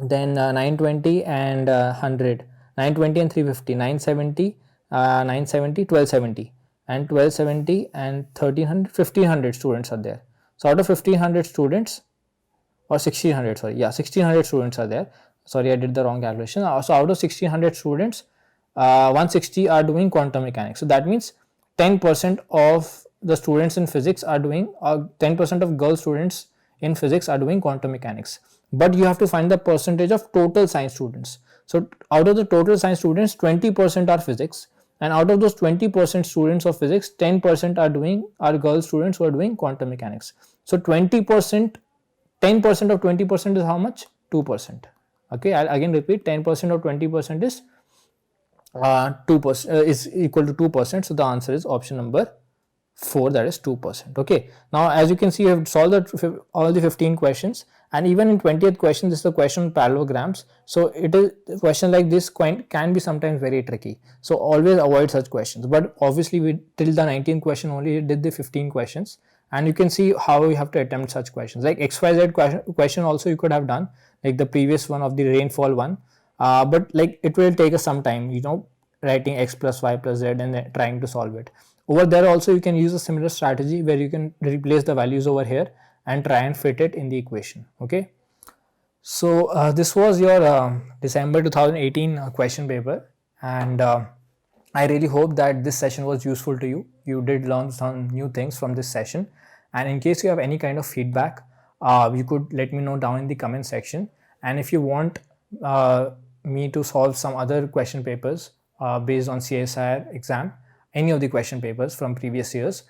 then 920 and 100, 920 and 350, 970, 970, 1270, and 1270 and 1300, 1500 students are there. So out of 1500 students, or 1600, sorry, yeah, 1600 students are there. Sorry, I did the wrong calculation. So out of 1600 students, 160 are doing quantum mechanics. So that means 10% of the students in physics are doing, 10% of girl students in physics are doing quantum mechanics. But you have to find the percentage of total science students. So out of the total science students, 20% are physics, and out of those 20% students of physics, 10% are girl students who are doing quantum mechanics. So 20%, 10% of 20% is how much? 2%. Okay, I'll again repeat, 10% of 20% is 2% is equal to 2%. So the answer is option number 4, that is 2%. Okay, now as you can see, you have solved all the 15 questions, and even in 20th question, this is a question on parallelograms. So it is a question like this can be sometimes very tricky. So always avoid such questions. But obviously, we till the 19th question only did the 15 questions, and you can see how you have to attempt such questions. Like XYZ question also you could have done, like the previous one of the rainfall one, but like it will take us some time, writing x plus y plus z and then trying to solve it. Over there also you can use a similar strategy where you can replace the values over here and try and fit it in the equation. Okay, so this was your December 2018 question paper, and I really hope that this session was useful to you. You did learn some new things from this session, and in case you have any kind of feedback, you could let me know down in the comment section. And if you want me to solve some other question papers based on CSIR exam, any of the question papers from previous years,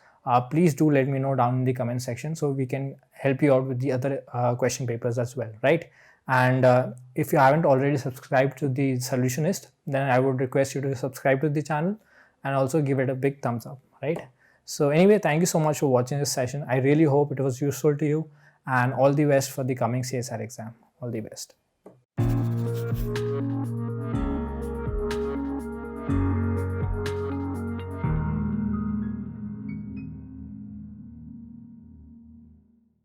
please do let me know down in the comment section, so we can help you out with the other question papers as well, right? And if you haven't already subscribed to the Solutionist, then I would request you to subscribe to the channel and also give it a big thumbs up, right? So anyway, thank you so much for watching this session. I really hope it was useful to you, and all the best for the coming CSIR exam. All the best.